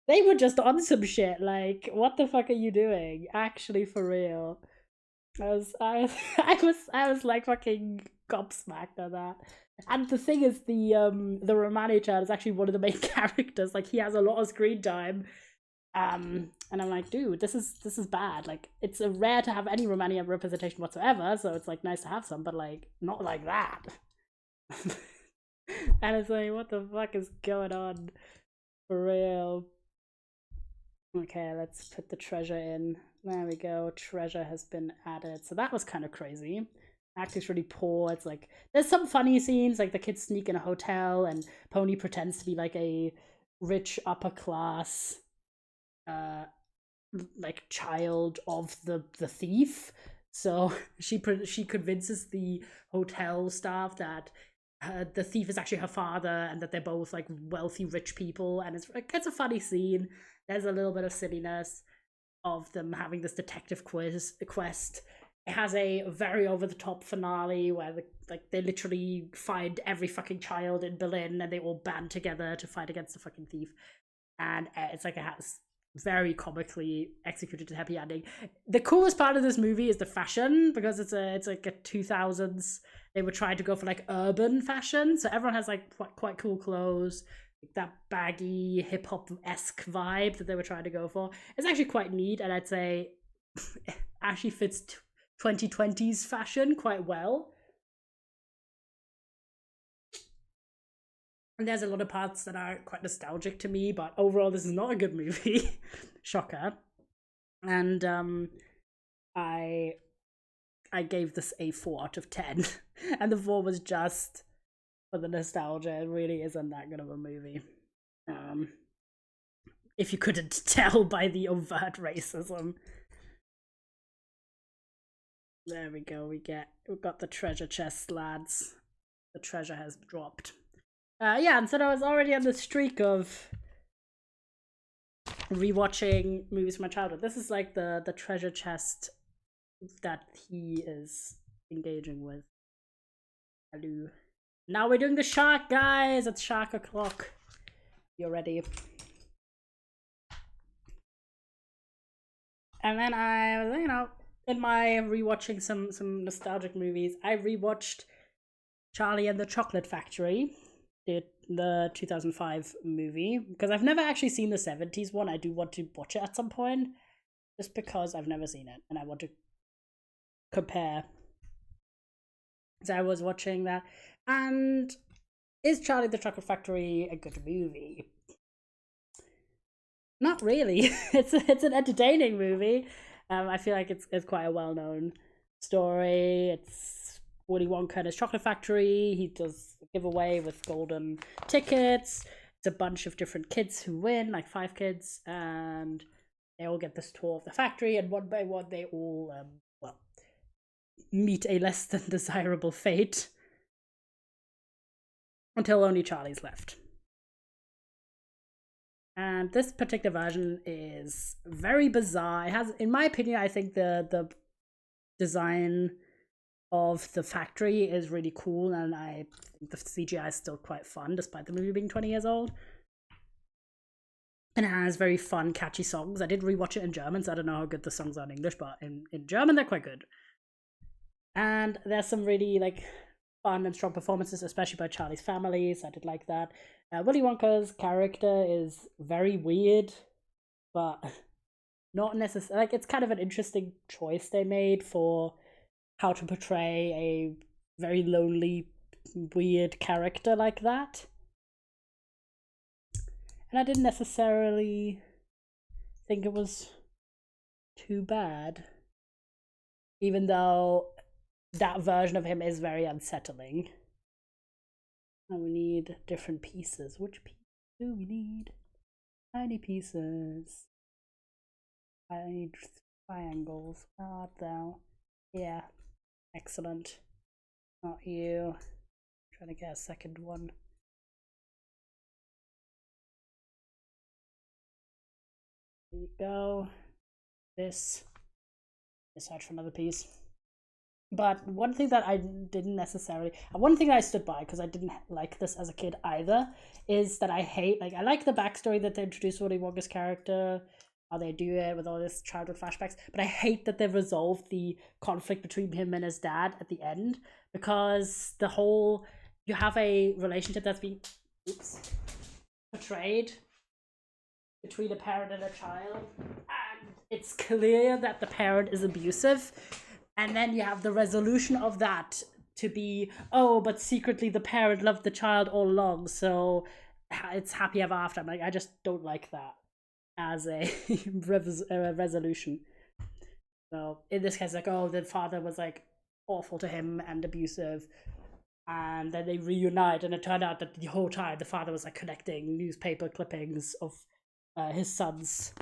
they were just on some shit. Like, what the fuck are you doing? Actually, for real. I was like fucking gobsmacked at that. And the thing is, the Romani child is actually one of the main characters. Like, he has a lot of screen time. And I'm like, dude, this is bad. Like, it's rare to have any Romani representation whatsoever, so it's like nice to have some, but like not like that. And it's like, what the fuck is going on? For real. Okay, let's put the treasure in. There we go. Treasure has been added. So that was kind of crazy. Acting's really poor. It's like, there's some funny scenes, like the kids sneak in a hotel and Pony pretends to be like a rich upper class like child of the thief. So she convinces the hotel staff that the thief is actually her father and that they're both like wealthy rich people, and it's a funny scene. There's a little bit of silliness of them having this detective quest. It has a very over the top finale where they literally find every fucking child in Berlin and they all band together to fight against the fucking thief. And it's like, it has very comically executed a happy ending. The coolest part of this movie is the fashion, because it's like a 2000s. They were trying to go for like urban fashion, so everyone has like quite cool clothes, like that baggy hip hop esque vibe that they were trying to go for. It's actually quite neat, and I'd say actually fits 2020's fashion quite well. And there's a lot of parts that are quite nostalgic to me, but overall, this is not a good movie. Shocker. And I gave this a 4 out of 10, and the 4 was just for the nostalgia. It really isn't that good of a movie. If you couldn't tell by the overt racism. There we go. We've got the treasure chest, lads. The treasure has dropped. Yeah, and so I was already on the streak of rewatching movies from my childhood. This is like the treasure chest that he is engaging with. Hello. Now we're doing the shark, guys. It's shark o'clock. You're ready. And then I was, in my rewatching some nostalgic movies, I rewatched Charlie and the Chocolate Factory, the 2005 movie, because I've never actually seen the 70s one. I do want to watch it at some point, just because I've never seen it and I want to compare. So I was watching that, and is Charlie the Chocolate Factory a good movie? Not really. It's an entertaining movie. I feel like it's quite a well-known story. It's Willy Wonka and his chocolate factory. He does a giveaway with golden tickets. It's a bunch of different kids who win, like 5 kids, and they all get this tour of the factory, and one by one they all meet a less than desirable fate, until only Charlie's left. And this particular version is very bizarre. It has, in my opinion, I think the design of the factory is really cool, and I think the CGI is still quite fun, despite the movie being 20 years old. And it has very fun, catchy songs. I did rewatch it in German, so I don't know how good the songs are in English, but in German they're quite good. And there's some really fun and strong performances, especially by Charlie's family, so I did like that. Willy Wonka's character is very weird, but not necessarily. It's kind of an interesting choice they made for how to portray a very lonely, weird character like that. And I didn't necessarily think it was too bad, even though that version of him is very unsettling. And we need different pieces. Which piece do we need? Tiny pieces. Tiny triangles. Art thou? Yeah. Excellent. Not you. Trying to get a second one. There you go. This. Search for another piece. But one thing that I didn't necessarily, one thing that I stood by because I didn't like this as a kid either, is that I hate, like, I like the backstory that they introduced Willy Wonka's character, how they do it with all this childhood flashbacks, but I hate that they've resolved the conflict between him and his dad at the end, because the whole, you have a relationship that's being portrayed between a parent and a child, and it's clear that the parent is abusive, and then you have the resolution of that to be, oh, but secretly the parent loved the child all along, so it's happy ever after. I'm like, I just don't like that as a resolution. So in this case, like, oh, the father was like awful to him and abusive, and then they reunite, and it turned out that the whole time the father was like connecting newspaper clippings of his son's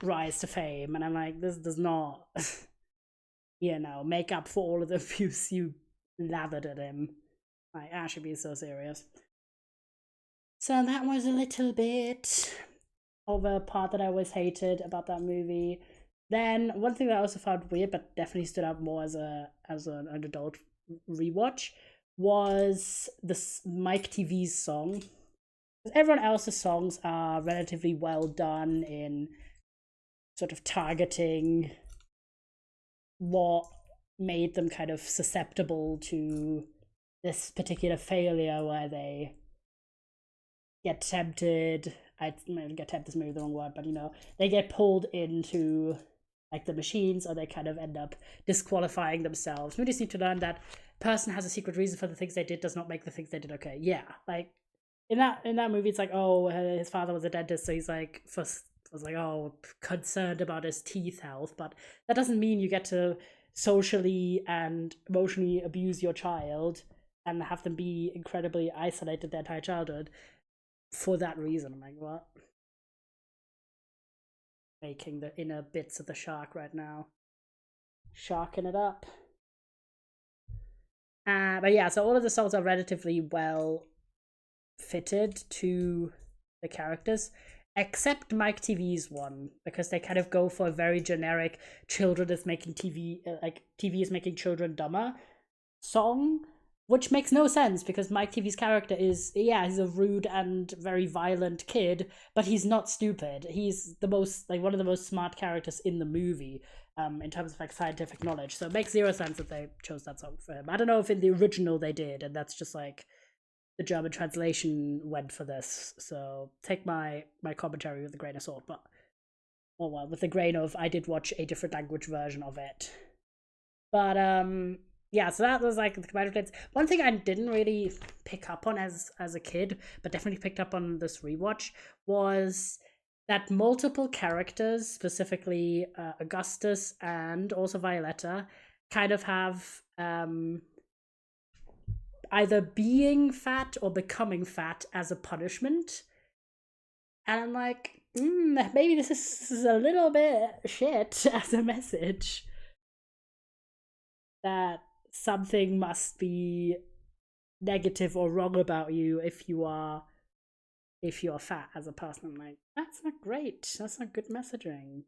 rise to fame, and I'm like, this does not make up for all of the abuse you lathered at him. Like, I should be so serious. So that was a little bit of a part that I always hated about that movie. Then one thing that I also found weird, but definitely stood out more as an adult rewatch, was this Mike TV's song. Everyone else's songs are relatively well done in sort of targeting what made them kind of susceptible to this particular failure, where they get tempted. I get tempted is maybe the wrong word, but they get pulled into like the machines, or they kind of end up disqualifying themselves. We just need to learn that person has a secret reason for the things they did does not make the things they did okay. Yeah, like in that movie, it's like, oh, his father was a dentist, so he's like was like, oh, concerned about his teeth health, but that doesn't mean you get to socially and emotionally abuse your child and have them be incredibly isolated their entire childhood for that reason. I'm like, what? Making the inner bits of the shark right now. Sharking it up. But yeah, so all of the songs are relatively well fitted to the characters, except Mike TV's one, because they kind of go for a very generic children is making TV, like TV is making children dumber song, which makes no sense because Mike TV's character is, he's a rude and very violent kid, but he's not stupid. He's the most, like, one of the most smart characters in the movie, in terms of like scientific knowledge. So it makes zero sense that they chose that song for him. I don't know if in the original they did, and that's just like the German translation went for this. So take my commentary with a grain of salt, but with the grain of, I did watch a different language version of it. But yeah, so that was like the combined traits. One thing I didn't really pick up on as a kid, but definitely picked up on this rewatch, was that multiple characters, specifically Augustus and also Violetta, kind of have either being fat or becoming fat as a punishment. And I'm like, maybe this is a little bit shit as a message. That something must be negative or wrong about you if you are fat as a person. I'm like, that's not great. That's not good messaging.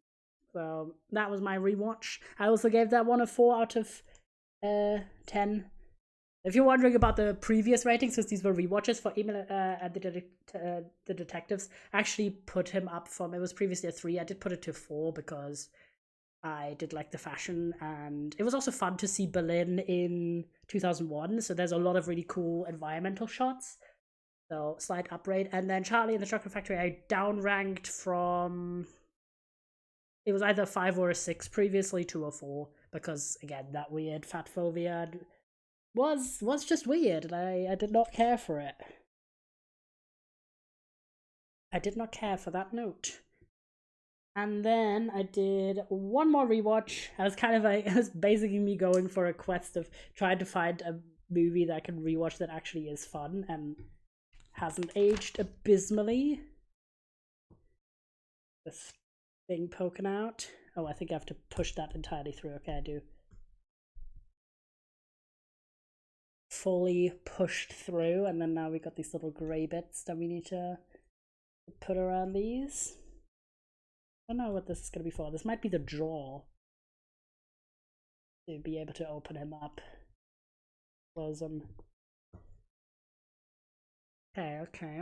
So that was my rewatch. I also gave that one a 4 out of 10. If you're wondering about the previous ratings, since these were rewatches for Emil and the Detectives, I actually put him up from, it was previously a 3. I did put it to 4 because I did like the fashion, and it was also fun to see Berlin in 2001. So there's a lot of really cool environmental shots. So slight upgrade. And then Charlie and the Chocolate Factory, I downranked from, it was either a 5 or a 6 previously to a 4, because again, that weird fat phobia was just weird, and I did not care for it. I did not care for that note. And then I did one more rewatch. I was kind of like, it was basically me going for a quest of trying to find a movie that I can rewatch that actually is fun and hasn't aged abysmally. This thing poking out. Oh, I think I have to push that entirely through. Okay, I do. Fully pushed through, and then now we got these little grey bits that we need to put around these. I don't know what this is going to be for. This might be the jaw. To be able to open him up. Close him. Okay.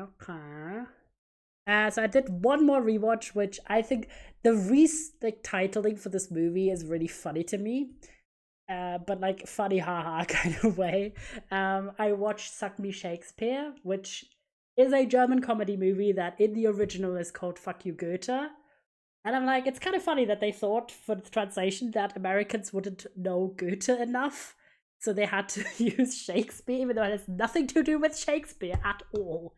So I did one more rewatch, which I think the titling for this movie is really funny to me. But like funny haha kind of way. I watched Suck Me Shakespeare, which is a German comedy movie that in the original is called Fuck You Goethe. And I'm like, it's kind of funny that they thought for the translation that Americans wouldn't know Goethe enough. So they had to use Shakespeare, even though it has nothing to do with Shakespeare at all.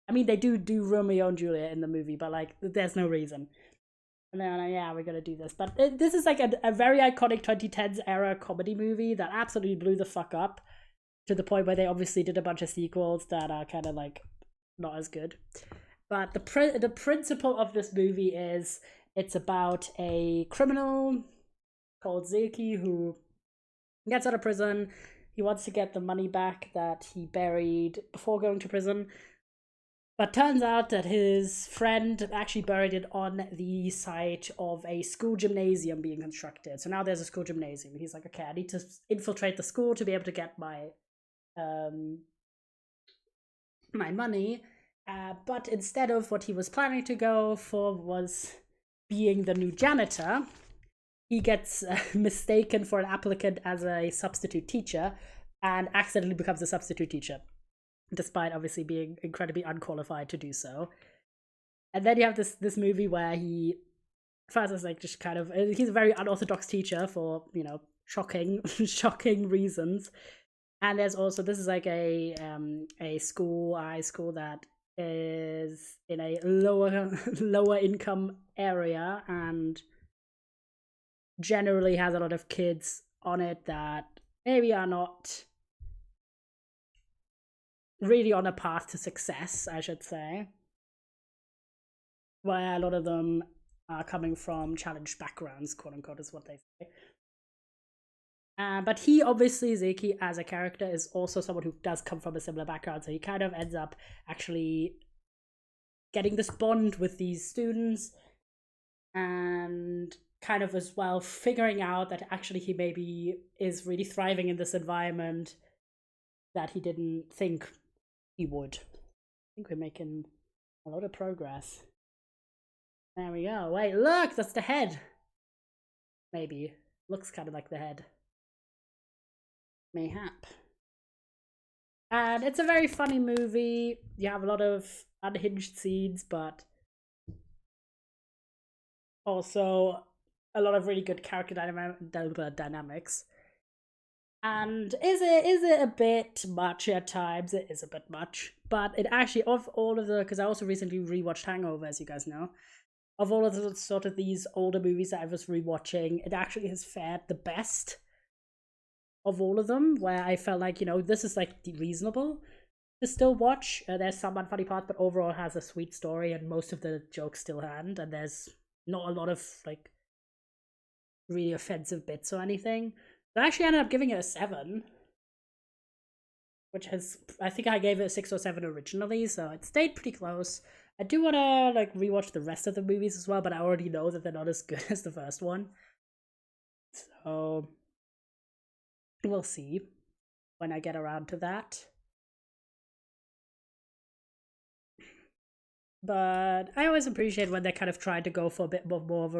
I mean, they do Romeo and Juliet in the movie, but like, there's no reason. And then, yeah, we're gonna do this. But this is like a very iconic 2010s era comedy movie that absolutely blew the fuck up to the point where they obviously did a bunch of sequels that are kind of like not as good. But the principle of this movie is it's about a criminal called Zeki who gets out of prison. He wants to get the money back that he buried before going to prison. But turns out that his friend actually buried it on the site of a school gymnasium being constructed. So now there's a school gymnasium. He's like, okay, I need to infiltrate the school to be able to get my my money. But instead of what he was planning to go for was being the new janitor, he gets mistaken for an applicant as a substitute teacher and accidentally becomes a substitute teacher, despite obviously being incredibly unqualified to do so. And then you have this movie where he first is like just kind of, he's a very unorthodox teacher for, you know, shocking reasons. And there's also, this is like a high school that is in a lower income area and generally has a lot of kids on it that maybe are not really on a path to success, I should say. Where a lot of them are coming from challenged backgrounds, quote unquote, is what they say. But he obviously, Zeki as a character, is also someone who does come from a similar background, so he kind of ends up actually getting this bond with these students and kind of as well figuring out that actually he maybe is really thriving in this environment that he didn't think he would. I think we're making a lot of progress. There we go. Wait, look, that's the head. Maybe. Looks kind of like the head. Mayhap. And it's a very funny movie. You have a lot of unhinged scenes, but also a lot of really good character dynamics. And is it a bit much at times? It is a bit much. But it actually, of all of the, because I also recently rewatched Hangover, as you guys know, of all of the sort of these older movies that I was rewatching, it actually has fared the best of all of them, where I felt like, you know, this is like reasonable to still watch. There's some unfunny parts, but overall has a sweet story and most of the jokes still land, and there's not a lot of like really offensive bits or anything. So I actually ended up giving it a 7, which has, I think I gave it a 6 or 7 originally, so it stayed pretty close. I do want to like rewatch the rest of the movies as well, but I already know that they're not as good as the first one. So we'll see when I get around to that. But I always appreciate when they kind of try to go for a bit more of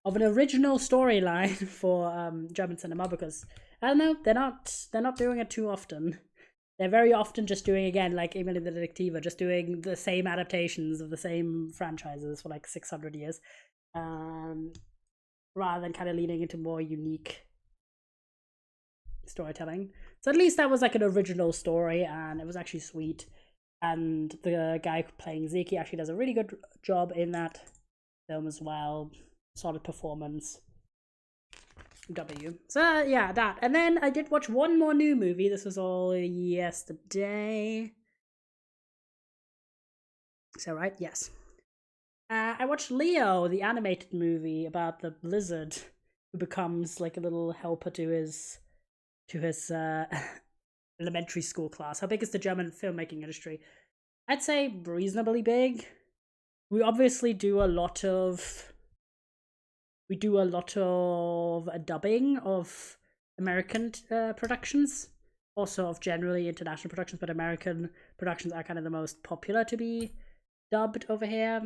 of an original storyline for German cinema, because I don't know, they're not doing it too often. They're very often just doing, again, like Emil in the Detektive, just doing the same adaptations of the same franchises for like 600 years, rather than kind of leaning into more unique storytelling. So at least that was like an original story, and it was actually sweet. And the guy playing Zeki actually does a really good job in that film as well. Solid performance. W. So yeah, that. And then I did watch one more new movie. This was all yesterday. Is that right? Yes. I watched Leo, the animated movie about the lizard who becomes like a little helper to his elementary school class. How big is the German filmmaking industry? I'd say reasonably big. We obviously do a lot of dubbing of American productions, also of generally international productions, but American productions are kind of the most popular to be dubbed over here.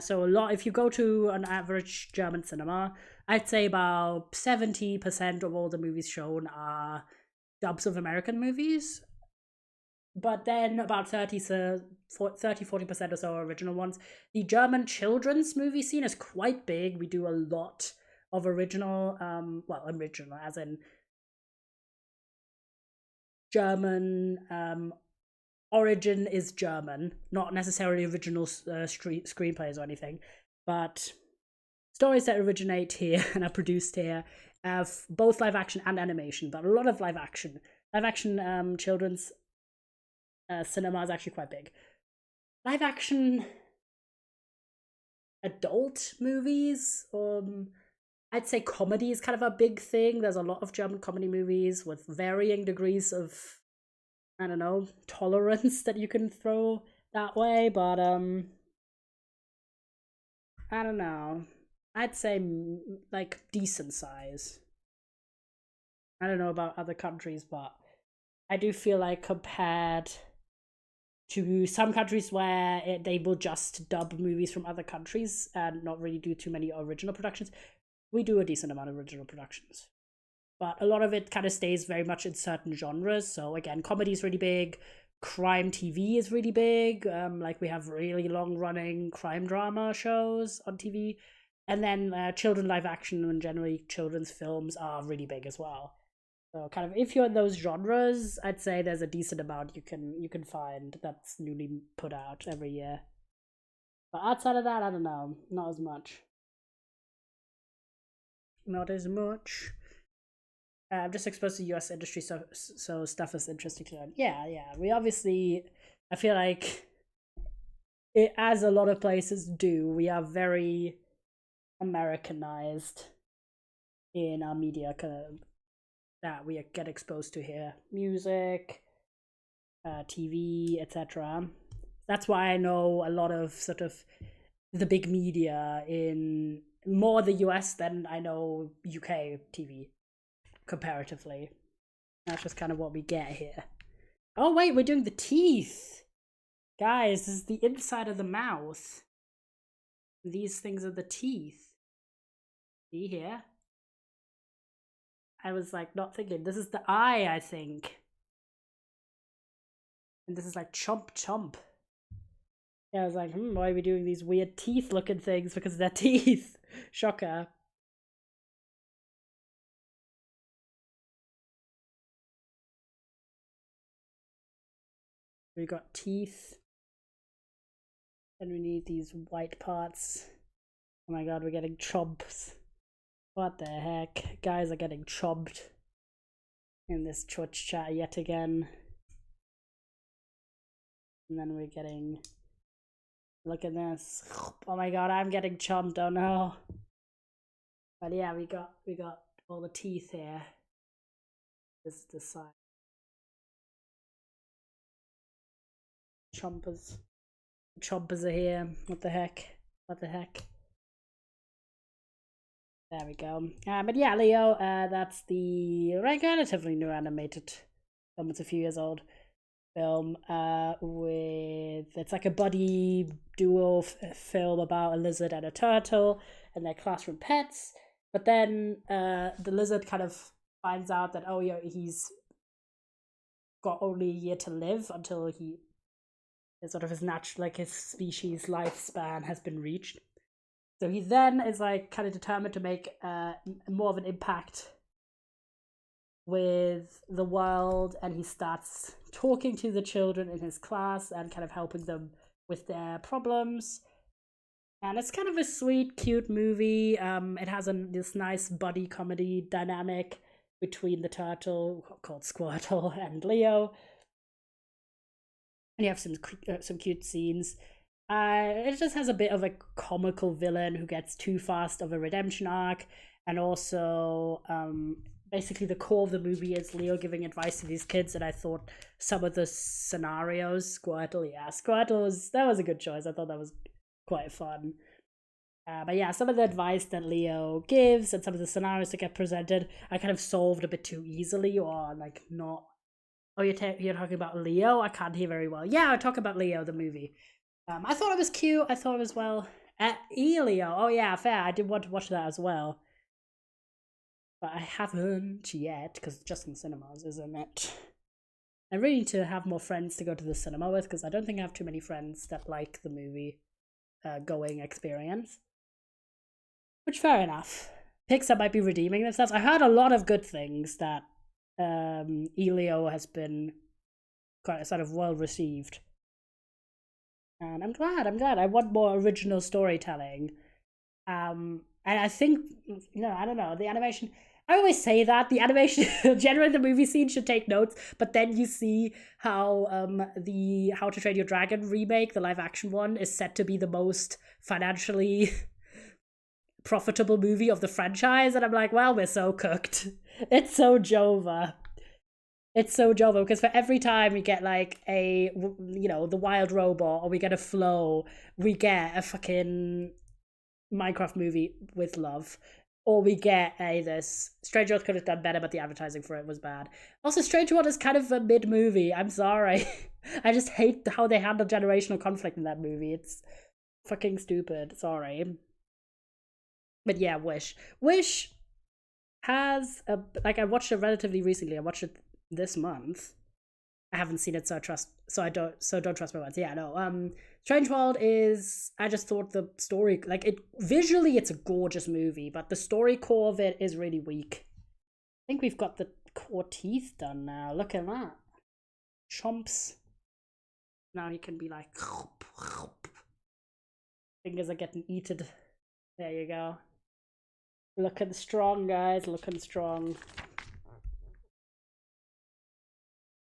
So a lot, if you go to an average German cinema, I'd say about 70% of all the movies shown are dubs of American movies. But then about 40% or so are original ones. The German children's movie scene is quite big. We do a lot of original, original as in German, origin is German, not necessarily original screenplays or anything, but stories that originate here and are produced here have both live action and animation, but a lot of live action. Live action children's cinema is actually quite big. Live action adult movies, I'd say comedy is kind of a big thing. There's a lot of German comedy movies with varying degrees of, I don't know, tolerance that you can throw that way, but I don't know. I'd say like decent size. I don't know about other countries, but I do feel like compared to some countries where they will just dub movies from other countries and not really do too many original productions, we do a decent amount of original productions. But a lot of it kind of stays very much in certain genres. So again, comedy is really big. Crime TV is really big. Like we have really long running crime drama shows on TV. And then children live action and generally children's films are really big as well. So kind of if you're in those genres, I'd say there's a decent amount you can find that's newly put out every year. But outside of that, I don't know, not as much. Not as much. I'm just exposed to US industry, so stuff is interesting to learn. Yeah. We obviously, I feel like it, as a lot of places do, we are very Americanized in our media that we get exposed to here. Music, TV, etc. That's why I know a lot of sort of the big media in more the US than I know UK TV comparatively. That's just kind of what we get here. Oh wait, we're doing the teeth. Guys, this is the inside of the mouth. These things are the teeth. See here? I was like not thinking. This is the eye, I think. And this is like chomp chomp. Yeah, I was like, why are we doing these weird teeth looking things? Because they're teeth. Shocker. We got teeth. And we need these white parts. Oh my god, we're getting chomps. What the heck? Guys are getting chomped in this Twitch chat yet again. And then we're getting... Look at this. Oh my god, I'm getting chomped, oh no. But yeah, we got all the teeth here. This is the side. Chompers. Chompers are here. What the heck? What the heck? There we go. But yeah, Leo, that's the relatively new animated film. It's a few years old film with, it's like a buddy duo film about a lizard and a turtle and their classroom pets. But then the lizard kind of finds out that, oh yeah, he's got only a year to live until he sort of his natural, like his species lifespan has been reached. So he then is like kind of determined to make more of an impact with the world, and he starts talking to the children in his class and kind of helping them with their problems. And it's kind of a sweet, cute movie. It has this nice buddy comedy dynamic between the turtle called Squirtle and Leo. And you have some cute scenes. it just has a bit of a comical villain who gets too fast of a redemption arc, and also basically the core of the movie is Leo giving advice to these kids. And I thought some of the scenarios, Squirtle was a good choice. I thought that was quite fun. But yeah, some of the advice that Leo gives and some of the scenarios that get presented, I kind of solved a bit too easily, or like not. Oh, you're talking about Leo? I can't hear very well. Yeah, I talk about Leo, the movie. I thought it was cute. I thought it was well. Elio. Oh yeah, fair. I did want to watch that as well, but I haven't yet because it's just in cinemas, isn't it? I really need to have more friends to go to the cinema with because I don't think I have too many friends that like the movie going experience. Which fair enough. Pixar might be redeeming themselves. I heard a lot of good things that Elio has been quite sort of well received. And I'm glad. I want more original storytelling. And I think, I don't know, the animation. I always say that the animation, generally the movie scene should take notes, but then you see how the How to Train Your Dragon remake, the live action one, is set to be the most financially profitable movie of the franchise, and I'm like, well, we're so cooked. It's so Jova. It's so Jova because for every time we get like the wild robot, or we get a flow, we get a fucking Minecraft movie with love, or we get this Strange World could have done better, but the advertising for it was bad. Also, Strange World is kind of a mid movie. I'm sorry. I just hate how they handle generational conflict in that movie. It's fucking stupid. Sorry. But yeah, Wish has I watched it relatively recently. I watched it this month. I haven't seen it, so don't trust my words. Yeah, no. Strange World is, I just thought the story, like, it visually it's a gorgeous movie, but the story core of it is really weak. I think we've got the core teeth done now. Look at that. Chomps. Now he can be like fingers are getting eaten. There you go. Looking strong, guys. Looking strong.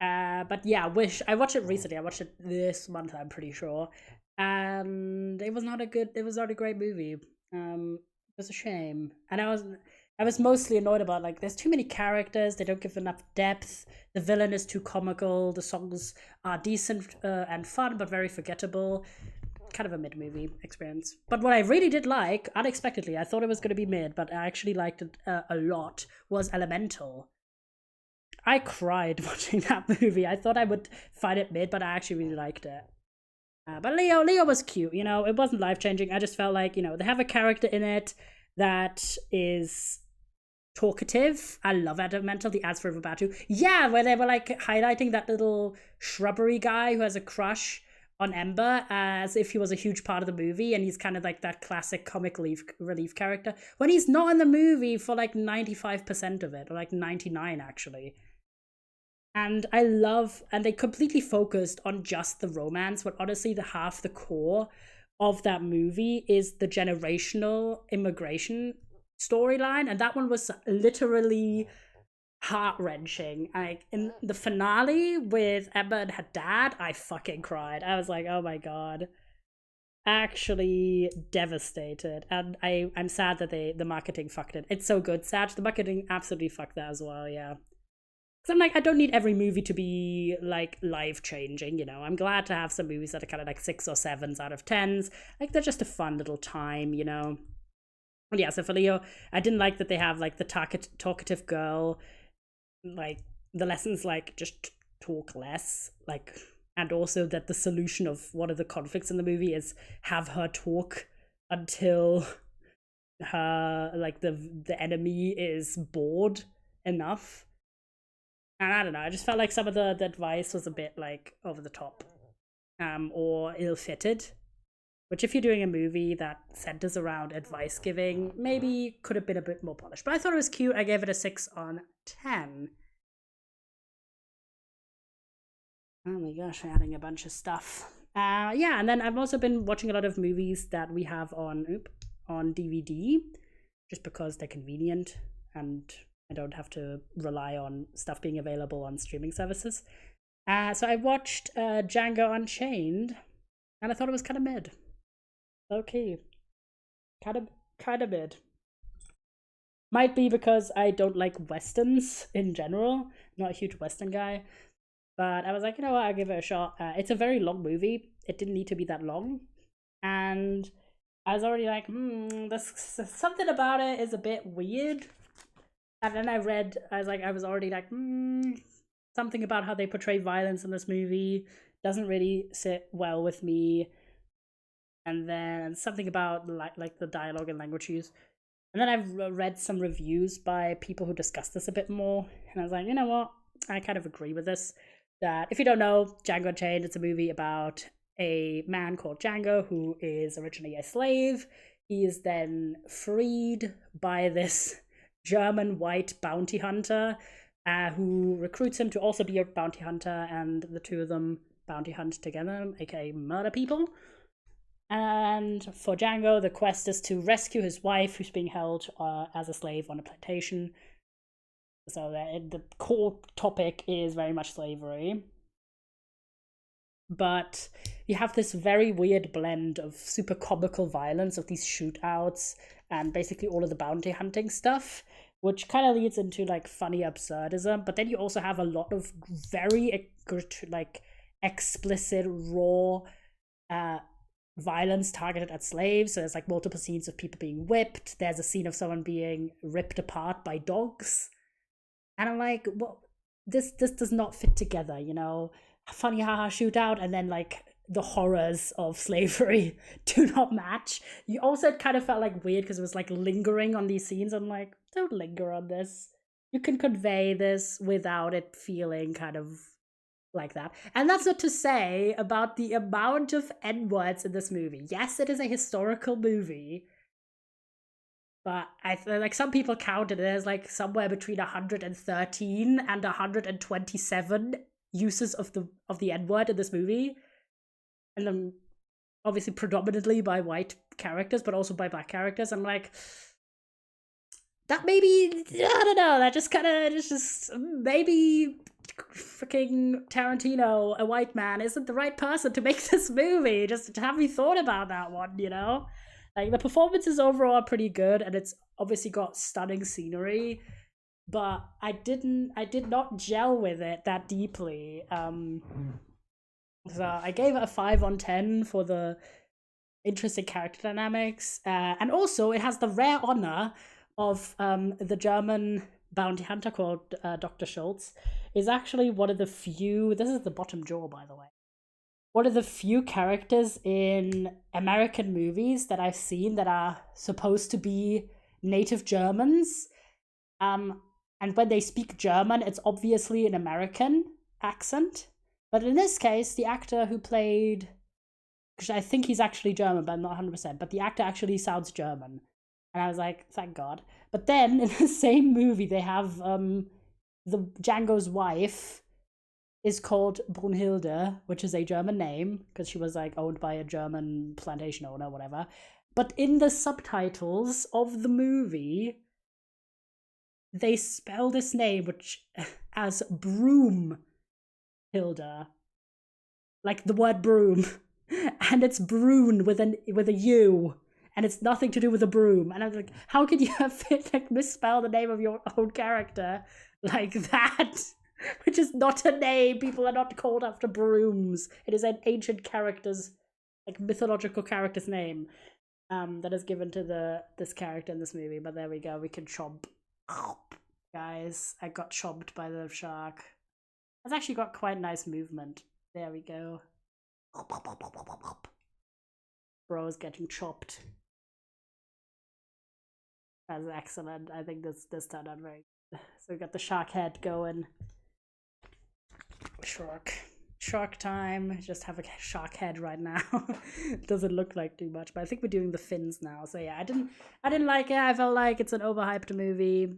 But yeah, Wish. I watched it recently. I watched it this month, I'm pretty sure, and it was not a great movie. It was a shame, and I was mostly annoyed about like there's too many characters. They don't give enough depth. The villain is too comical. The songs are decent and fun, but very forgettable. Kind of a mid movie experience. But what I really did like, unexpectedly, I thought it was going to be mid, but I actually liked it a lot, was Elemental. I cried watching that movie. I thought I would find it mid, but I actually really liked it. But Leo was cute. It wasn't life changing. I just felt like they have a character in it that is talkative. I love Elemental, the ads for Batu. Yeah, where they were like highlighting that little shrubbery guy who has a crush on Ember as if he was a huge part of the movie, and he's kind of like that classic comic relief character when he's not in the movie for like 95% of it, or like 99 actually. And they completely focused on just the romance, but honestly the core of that movie is the generational immigration storyline, and that one was literally heart-wrenching. Like in the finale with Emma and her dad, I fucking cried. I was like, oh my god. Actually devastated. And I'm sad that the marketing fucked it. It's so good, Sag. The marketing absolutely fucked that as well, yeah. Because I'm like, I don't need every movie to be like life-changing, I'm glad to have some movies that are kind of like 6 or 7s out of 10s. Like they're just a fun little time, And yeah, so for Leo, I didn't like that they have like the talkative girl, like the lessons like just talk less, like, and also that the solution of one of the conflicts in the movie is have her talk until her like the enemy is bored enough. And I don't know, I just felt like some of the advice was a bit like over the top, or ill-fitted. Which, if you're doing a movie that centers around advice giving, maybe could have been a bit more polished. But I thought it was cute. I gave it a 6 on 10. Oh my gosh, we're adding a bunch of stuff. Yeah, and then I've also been watching a lot of movies that we have on DVD, just because they're convenient and I don't have to rely on stuff being available on streaming services. So I watched Django Unchained. and I thought it was kind of mid. Okay, kind of mid. Might be because I don't like westerns in general. Not a huge western guy, but I was like, you know what, I'll give it a shot. It's a very long movie. It didn't need to be that long, and I was already like, there's something about it is a bit weird. And then I was already like, something about how they portray violence in this movie doesn't really sit well with me. And then something about like the dialogue and language use. And then I've read some reviews by people who discuss this a bit more, and I was like, you know what, I kind of agree with this. That if you don't know, Django Unchained, it's a movie about a man called Django who is originally a slave. He is then freed by this German white bounty hunter who recruits him to also be a bounty hunter, and the two of them bounty hunt together, aka murder people. And for Django, the quest is to rescue his wife, who's being held as a slave on a plantation. So the core topic is very much slavery. But you have this very weird blend of super comical violence of these shootouts and basically all of the bounty hunting stuff, which kind of leads into like funny absurdism. But then you also have a lot of very like explicit, raw violence targeted at slaves. So there's like multiple scenes of people being whipped. There's a scene of someone being ripped apart by dogs. And I'm like, well, this does not fit together, you know? Funny haha shootout and then like the horrors of slavery do not match. You also kind of felt like weird because it was like lingering on these scenes. I'm like, don't linger on this. You can convey this without it feeling kind of like that. And that's not to say about the amount of N-words in this movie. Yes, it is a historical movie, but I like some people counted it as like somewhere between 113 and 127 uses of the N-word in this movie. And then obviously predominantly by white characters, but also by black characters. I'm like, that maybe, I don't know, that just kind of just maybe freaking Tarantino, a white man, isn't the right person to make this movie. Just have you thought about that one, you know? Like the performances overall are pretty good, and it's obviously got stunning scenery, but I did not gel with it that deeply. So I gave it a 5/10 for the interesting character dynamics, and also it has the rare honor of the German bounty hunter called Dr. Schultz is actually one of the few. This is the bottom jaw, by the way. One of the few characters in American movies that I've seen that are supposed to be native Germans. And when they speak German, it's obviously an American accent. But in this case, the actor who played, because I think he's actually German, but I'm not 100%, but the actor actually sounds German. And I was like, thank God. But then in the same movie, they have the Django's wife is called Brunhilde, which is a German name because she was like owned by a German plantation owner, whatever. But in the subtitles of the movie, they spell this name which as Broomhilde, like the word broom, and it's Brune with a U, and it's nothing to do with a broom. And I was like, how could you have like misspell the name of your own character like that? Which is not a name. People are not called after brooms. It is an ancient character's, like mythological character's name, that is given to this character in this movie. But there we go. We can chomp. Guys, I got chomped by the shark. It's actually got quite nice movement. There we go. Bro's getting chopped. That's excellent. I think this turned out very good. So we got the shark head going. Shark time. Just have a shark head right now. Doesn't look like too much, but I think we're doing the fins now. So yeah, I didn't like it. I felt like it's an overhyped movie,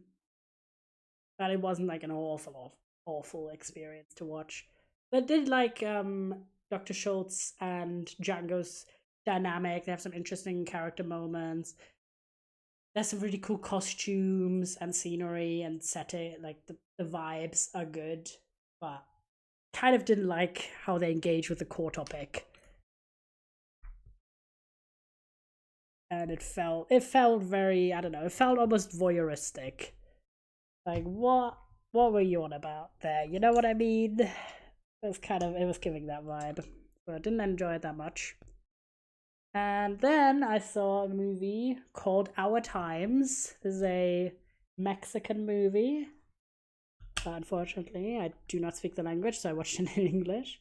but it wasn't like an awful experience to watch. But I did like Dr. Schultz and Django's dynamic. They have some interesting character moments. There's some really cool costumes and scenery and setting. Like the vibes are good, but kind of didn't like how they engage with the core topic. and it felt very, I don't know, it felt almost voyeuristic. Like, what were you on about there? You know what I mean? It was giving that vibe. So I didn't enjoy it that much. And then I saw a movie called Our Times. This is a Mexican movie. Unfortunately, I do not speak the language, so I watched it in English.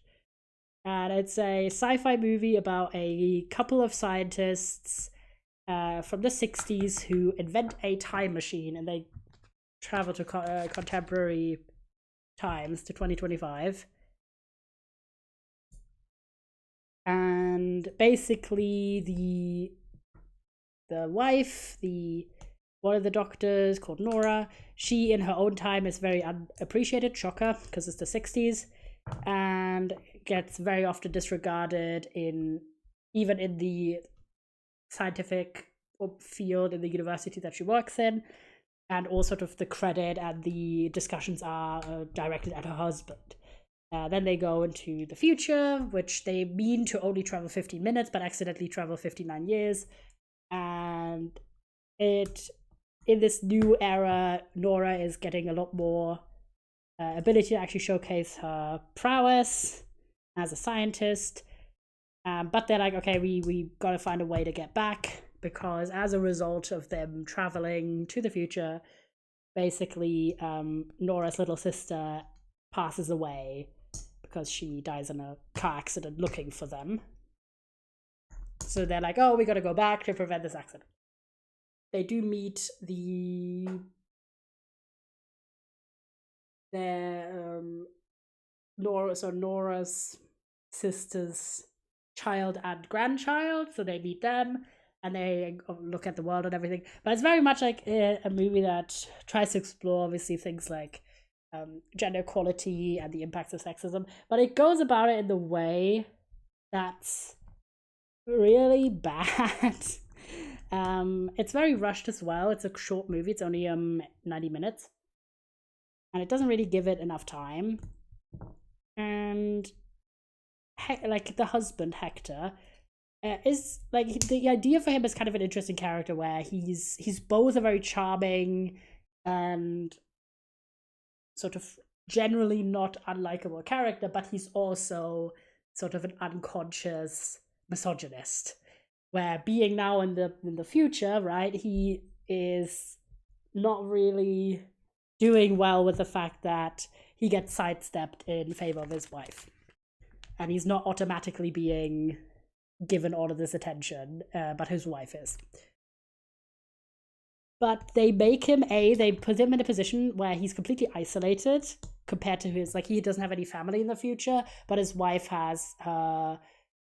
And it's a sci-fi movie about a couple of scientists from the 60s who invent a time machine, and they travel to contemporary times, to 2025. And basically the wife, one of the doctors called Nora, she in her own time is very unappreciated, shocker, because it's the 60s, and gets very often disregarded even in the scientific field in the university that she works in, and all sort of the credit and the discussions are directed at her husband. Then they go into the future, which they mean to only travel 15 minutes, but accidentally travel 59 years. And in this new era, Nora is getting a lot more ability to actually showcase her prowess as a scientist. But they're like, okay, we gotta find a way to get back, because as a result of them traveling to the future, basically Nora's little sister passes away because she dies in a car accident looking for them. So they're like, oh, we gotta go back to prevent this accident. They do meet Nora's sister's child and grandchild, so they meet them and they look at the world and everything. But it's very much like a movie that tries to explore, obviously, things like gender equality and the impacts of sexism, but it goes about it in the way that's really bad. It's very rushed as well. It's a short movie. It's only 90 minutes, and it doesn't really give it enough time. And like the husband Hector is like, the idea for him is kind of an interesting character, where he's both a very charming and sort of generally not unlikable character, but he's also sort of an unconscious misogynist, where being now in the future, right, he is not really doing well with the fact that he gets sidestepped in favor of his wife, and he's not automatically being given all of this attention, but his wife is. But they they put him in a position where he's completely isolated compared to his, like, he doesn't have any family in the future, but his wife has her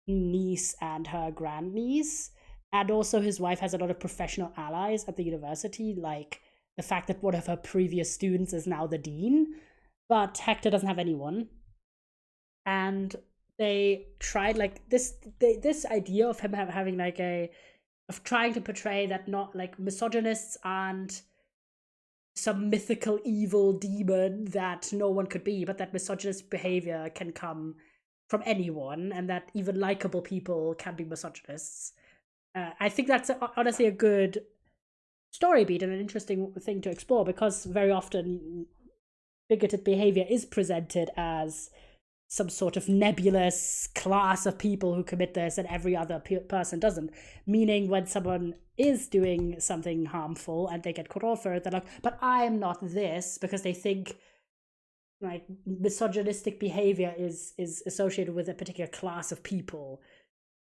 niece and her grandniece. And also his wife has a lot of professional allies at the university, like the fact that one of her previous students is now the dean. But Hector doesn't have anyone. And they tried, like, this idea of him having like of trying to portray that not like misogynists aren't some mythical evil demon that no one could be, but that misogynist behavior can come from anyone, and that even likable people can be misogynists. I think that's honestly a good story beat and an interesting thing to explore, because very often bigoted behavior is presented as some sort of nebulous class of people who commit this and every other person doesn't. Meaning, when someone is doing something harmful and they get caught off for it, they're like, but I'm not this, because they think like misogynistic behavior is associated with a particular class of people,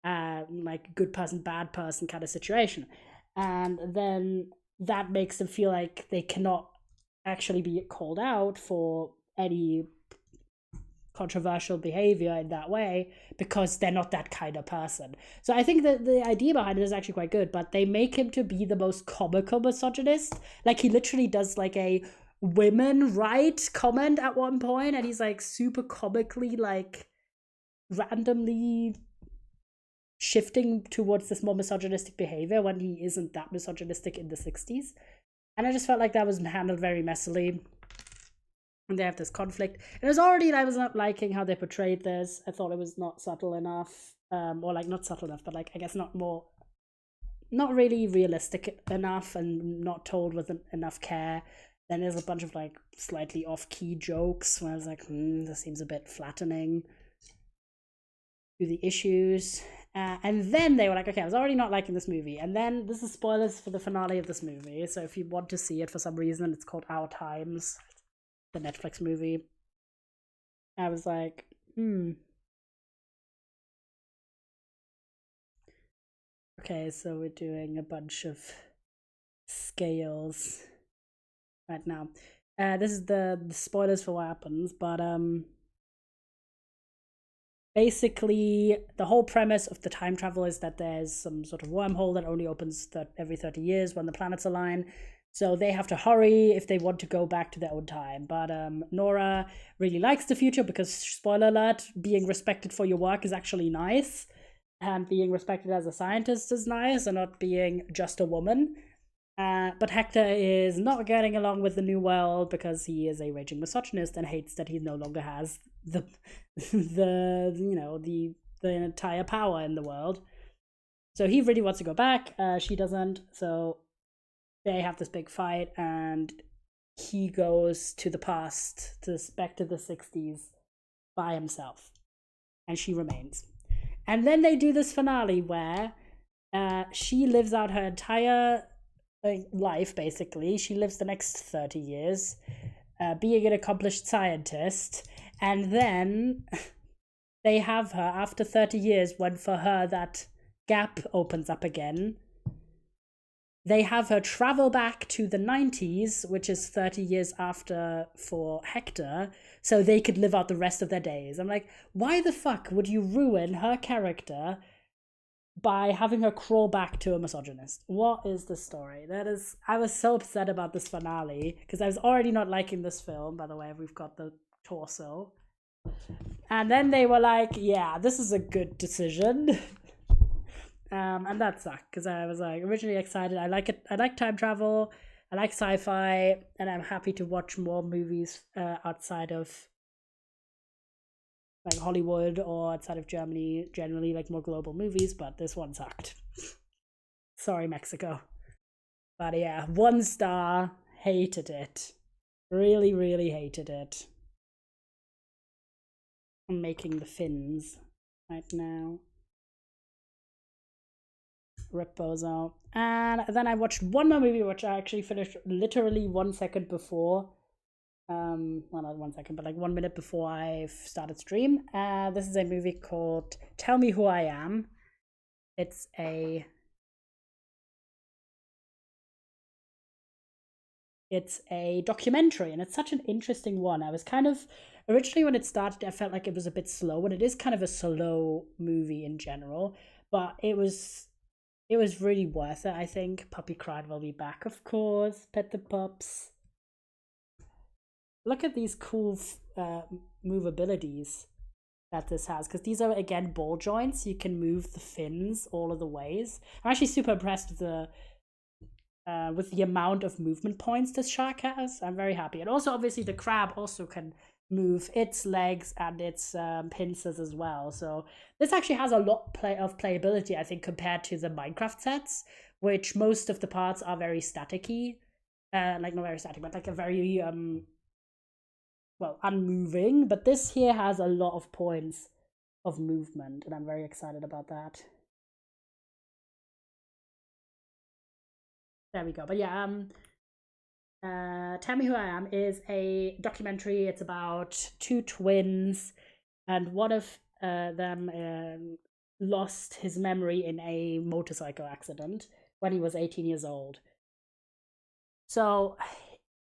like good person, bad person kind of situation. And then that makes them feel like they cannot actually be called out for any controversial behavior in that way, because they're not that kind of person. So I think that the idea behind it is actually quite good, but they make him to be the most comical misogynist. Like, he literally does like a women right comment at one point, and he's like super comically like randomly shifting towards this more misogynistic behavior when he isn't that misogynistic in the 60s. And I just felt like that was handled very messily. And they have this conflict. And it was already, I was not liking how they portrayed this. I thought it was not subtle enough. Or like not subtle enough, but like, I guess not more not really realistic enough and not told with enough care. Then there's a bunch of like slightly off-key jokes where I was like, this seems a bit flattening to the issues. And then they were like, okay, I was already not liking this movie. And then this is spoilers for the finale of this movie. So if you want to see it for some reason, it's called Our Times, the Netflix movie. I was like, Okay, so we're doing a bunch of scales right now. This is the spoilers for what happens, but basically the whole premise of the time travel is that there's some sort of wormhole that only opens every 30 years when the planets align. So they have to hurry if they want to go back to their own time. But Nora really likes the future because, spoiler alert, being respected for your work is actually nice. And being respected as a scientist is nice, and not being just a woman. But Hector is not getting along with the new world because he is a raging misogynist and hates that he no longer has the entire power in the world. So he really wants to go back. She doesn't. So they have this big fight, and he goes to the past, back to the 60s by himself, and she remains. And then they do this finale where she lives out her entire life, basically. She lives the next 30 years being an accomplished scientist. And then they have her after 30 years, when for her that gap opens up again. They have her travel back to the 90s, which is 30 years after for Hector, so they could live out the rest of their days. I'm like, why the fuck would you ruin her character by having her crawl back to a misogynist? What is the story? I was so upset about this finale because I was already not liking this film. By the way, we've got the torso. And then they were like, yeah, this is a good decision. And that sucked because I was like originally excited. I like it. I like time travel. I like sci-fi, and I'm happy to watch more movies outside of like Hollywood or outside of Germany. Generally, like more global movies. But this one sucked. Sorry, Mexico. But yeah, 1 star. Hated it. Really, really hated it. I'm making the fins right now. Rip Bozo. And then I watched one more movie, which I actually finished literally 1 second before. Well, not 1 second, but like 1 minute before I started stream. This is a movie called Tell Me Who I Am. It's a documentary, and it's such an interesting one. I was kind of originally when it started, I felt like it was a bit slow, and it is kind of a slow movie in general, but it was really worth it, I think. Puppy Cried will be back, of course. Pet the pups. Look at these cool movabilities that this has, because these are again ball joints. You can move the fins all of the ways. I'm actually super impressed with the amount of movement points this shark has. I'm very happy. And also, obviously, the crab also can move its legs and its pincers as well. So this actually has a lot of playability, I think, compared to the Minecraft sets, which most of the parts are very staticky. Like not very static, but like a very unmoving. But this here has a lot of points of movement, and I'm very excited about that. There we go. But yeah, Tell Me Who I Am is a documentary. It's about two twins, and one of them lost his memory in a motorcycle accident when he was 18 years old. So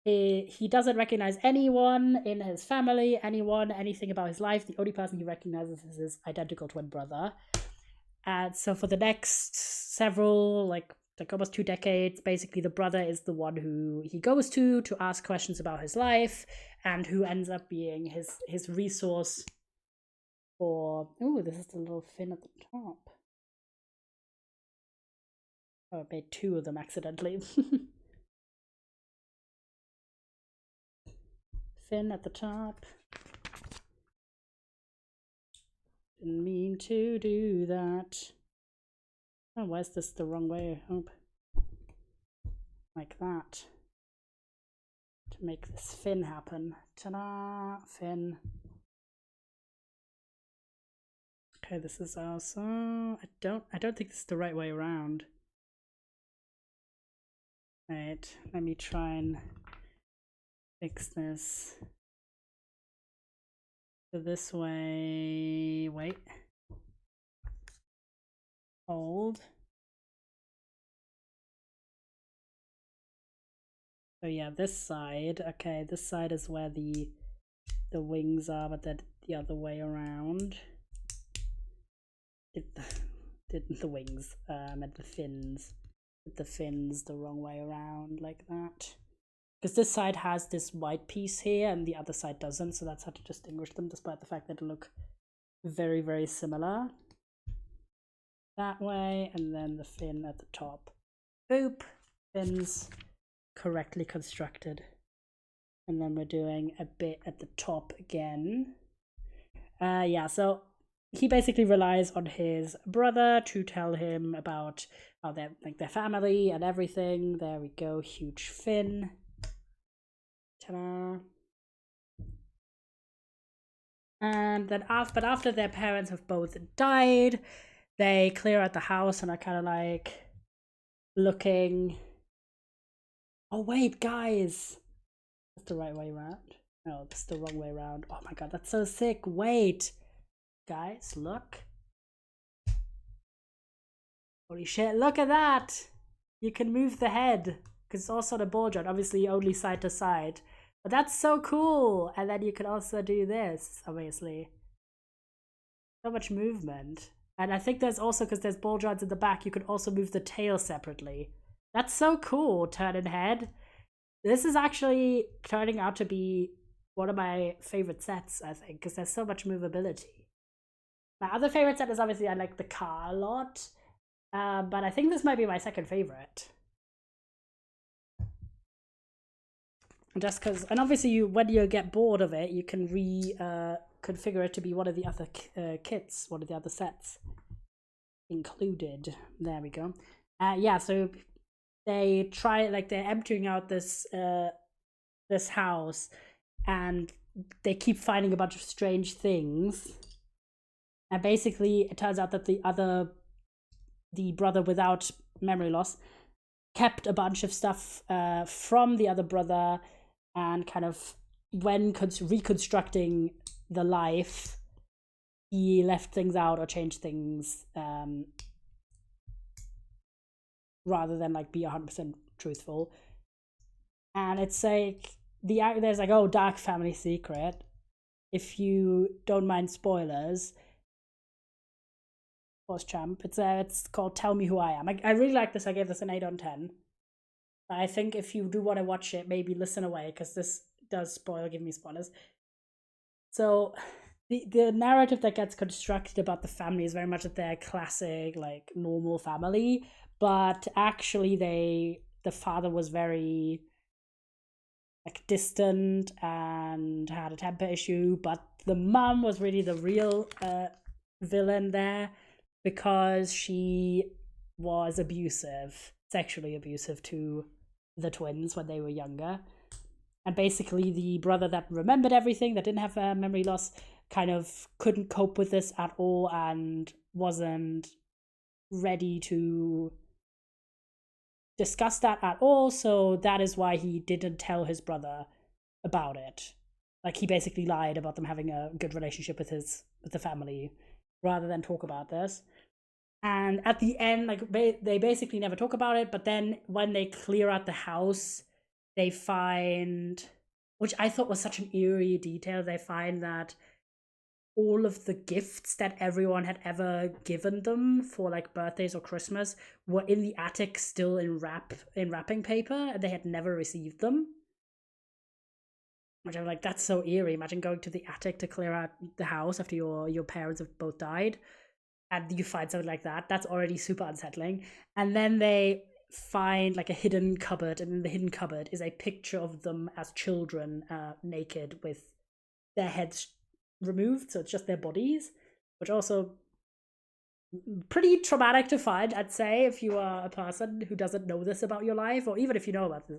he doesn't recognize anyone in his family, anything about his life. The only person he recognizes is his identical twin brother. And so for the next several, like almost 2 decades, basically the brother is the one who he goes to ask questions about his life, and who ends up being his resource for. Oh, this is the little fin at the top. Oh, I made 2 of them accidentally. Fin at the top. Didn't mean to do that. Oh, where's this the wrong way? Oh, like that. To make this fin happen. Ta-da! Fin. Okay, this is also... I don't think this is the right way around. Right, let me try and fix this. So this way... Wait. Hold. So yeah, this side. Okay, this side is where the wings are, but then the other way around. Didn't the wings? Meant the fins. With the fins the wrong way around, like that. Because this side has this white piece here, and the other side doesn't, so that's how to distinguish them, despite the fact that they look very, very similar. That way, and then the fin at the top. Boop! Fins correctly constructed. And then we're doing a bit at the top again. Yeah, so he basically relies on his brother to tell him about their family and everything. There we go, huge fin. Ta-da. And then after their parents have both died, they clear out the house and are kind of like looking. Oh wait, guys, that's the right way around. No, that's the wrong way around. Oh my god, that's so sick. Wait, guys, look. Holy shit, look at that! You can move the head, because it's also the ball joint, obviously only side to side. But that's so cool! And then you can also do this, obviously. So much movement. And I think there's also, because there's ball joints in the back, you can also move the tail separately. That's so cool, turning head. This is actually turning out to be one of my favorite sets, I think, because there's so much movability. My other favorite set is obviously I like the car a lot. But I think this might be my second favorite. Just because, and obviously when you get bored of it, you can configure it to be one of the other kits, one of the other sets included. There we go. Yeah, so they try, like, they're emptying out this this house, and they keep finding a bunch of strange things. And basically, it turns out that the brother without memory loss kept a bunch of stuff from the other brother, and kind of when reconstructing the life, he left things out or changed things rather than like be 100% truthful. And it's like there's like, oh, dark family secret. If you don't mind spoilers, Boss Champ, it's called Tell Me Who I Am. I really like this. I gave this an 8 on 10. I think if you do want to watch it, maybe listen away, because this does give me spoilers. So the narrative that gets constructed about the family is very much that they're classic, like, normal family, but actually the father was very, like, distant and had a temper issue, but the mum was really the real villain there, because she was sexually abusive to the twins when they were younger. And basically the brother that remembered everything, that didn't have memory loss, kind of couldn't cope with this at all and wasn't ready to discuss that at all. So that is why he didn't tell his brother about it. Like, he basically lied about them having a good relationship with the family rather than talk about this. And at the end, like, they basically never talk about it, but then when they clear out the house, they find, which I thought was such an eerie detail, they find that all of the gifts that everyone had ever given them for, like, birthdays or Christmas were in the attic, still in wrapping paper, and they had never received them. Which I'm like, that's so eerie. Imagine going to the attic to clear out the house after your parents have both died, and you find something like that. That's already super unsettling. And then they find, like, a hidden cupboard, and in the hidden cupboard is a picture of them as children, naked, with their heads removed, so it's just their bodies, which also pretty traumatic to find, I'd say, if you are a person who doesn't know this about your life, or even if you know about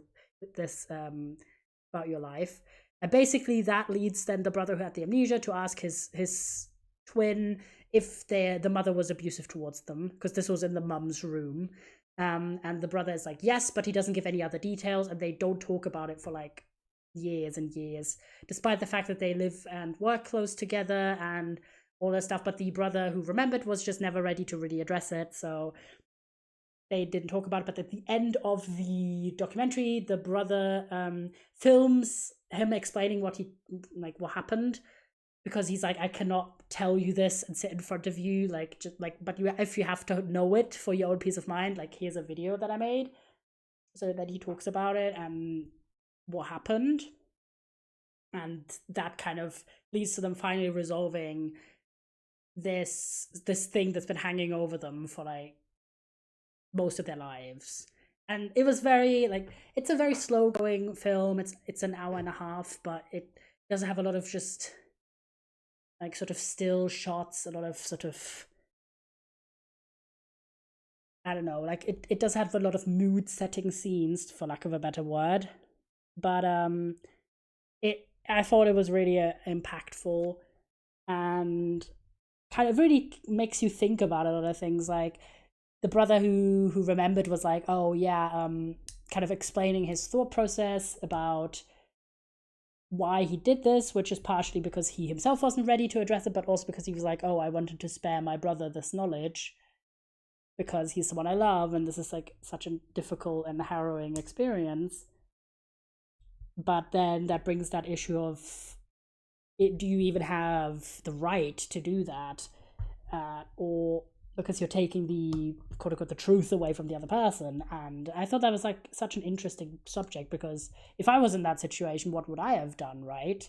this about your life. And basically, that leads then the brother who had the amnesia to ask his twin if the mother was abusive towards them, because this was in the mum's room. And the brother is like, yes, but he doesn't give any other details, and they don't talk about it for like years and years, despite the fact that they live and work close together and all that stuff. But the brother who remembered was just never ready to really address it, so they didn't talk about it. But at the end of the documentary, the brother films him explaining what happened, because he's like, I cannot tell you this and sit in front of you, like, just like, but if you have to know it for your own peace of mind, like, here's a video that I made. So that he talks about it and what happened, and that kind of leads to them finally resolving this thing that's been hanging over them for like most of their lives. And it was very like, it's a very slow going film. It's an hour and a half, but it doesn't have a lot of just like sort of still shots, a lot of sort of, I don't know, like it does have a lot of mood setting scenes, for lack of a better word. But I thought it was really impactful, and kind of really makes you think about a lot of things. Like, the brother who remembered was like, oh yeah, kind of explaining his thought process about why he did this, which is partially because he himself wasn't ready to address it, but also because he was like, oh, I wanted to spare my brother this knowledge because he's the one I love, and this is like such a difficult and harrowing experience. But then that brings that issue of, do you even have the right to do that, or because you're taking the quote unquote the truth away from the other person. And I thought that was like such an interesting subject, because if I was in that situation, what would I have done, right?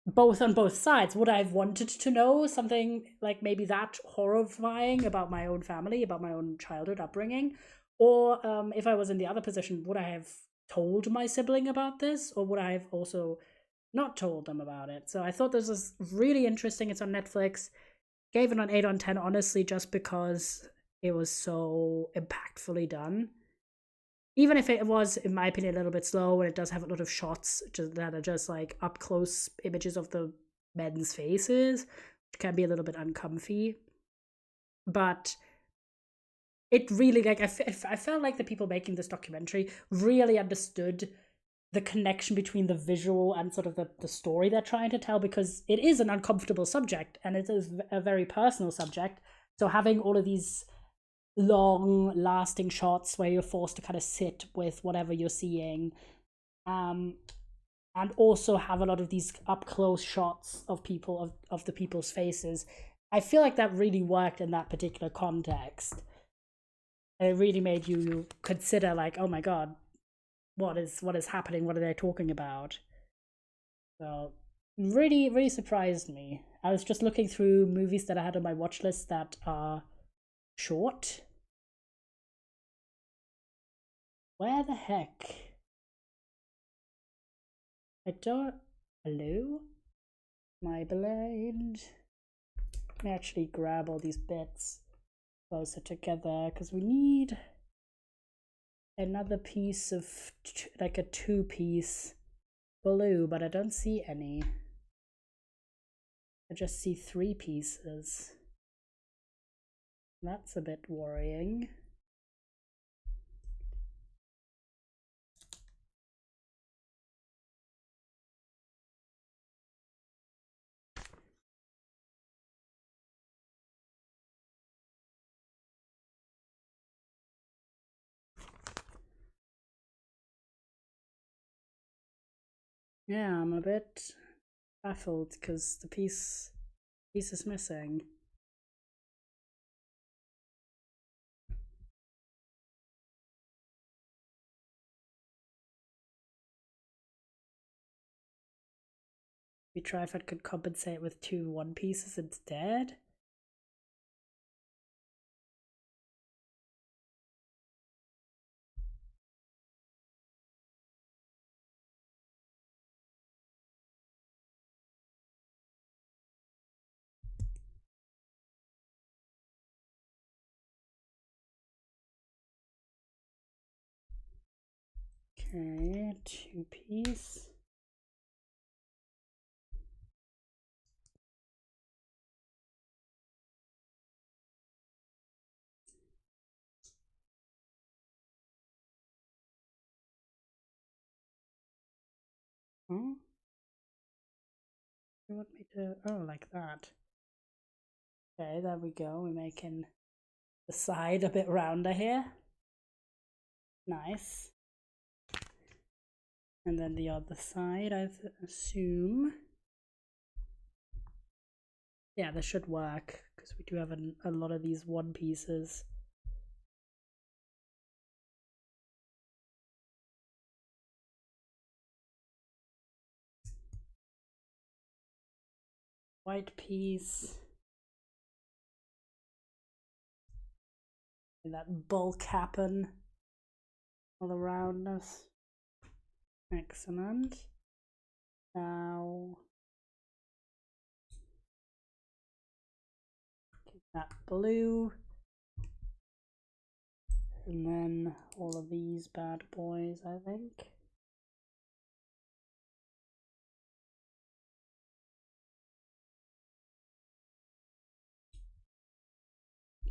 Both on both sides. Would I have wanted to know something like maybe that horrifying about my own family, about my own childhood upbringing? Or if I was in the other position, would I have told my sibling about this, or would I have also not told them about it? So I thought this was really interesting. It's on Netflix. Gave it an 8 on 10, honestly, just because it was so impactfully done. Even if it was, in my opinion, a little bit slow, and it does have a lot of shots that are just like up close images of the men's faces, which can be a little bit uncomfy. But it really, like, I felt like the people making this documentary really understood the connection between the visual and sort of the story they're trying to tell, because it is an uncomfortable subject and it is a very personal subject. So having all of these long lasting shots where you're forced to kind of sit with whatever you're seeing, and also have a lot of these up close shots of people, of the people's faces, I feel like that really worked in that particular context. And it really made you consider, like, oh my god, what is happening, what are they talking about? So really, really surprised me. I was just looking through movies that I had on my watch list that are short. Where the heck? I don't. Hello? My blind. Let me actually grab all these bits closer together, because we need another piece of, like, a 2-piece blue, but I don't see any. I just see 3 pieces. That's a bit worrying. Yeah, I'm a bit baffled because the piece is missing. We try if I could compensate with 2 1 pieces instead. Okay, 2-piece. Hmm? You want me to, oh, like that. Okay, there we go. We're making the side a bit rounder here. Nice. And then the other side, I assume. Yeah, this should work because we do have a lot of these one pieces. White piece. And that bulk happen all around us. Excellent. Now keep that blue. And then all of these bad boys, I think.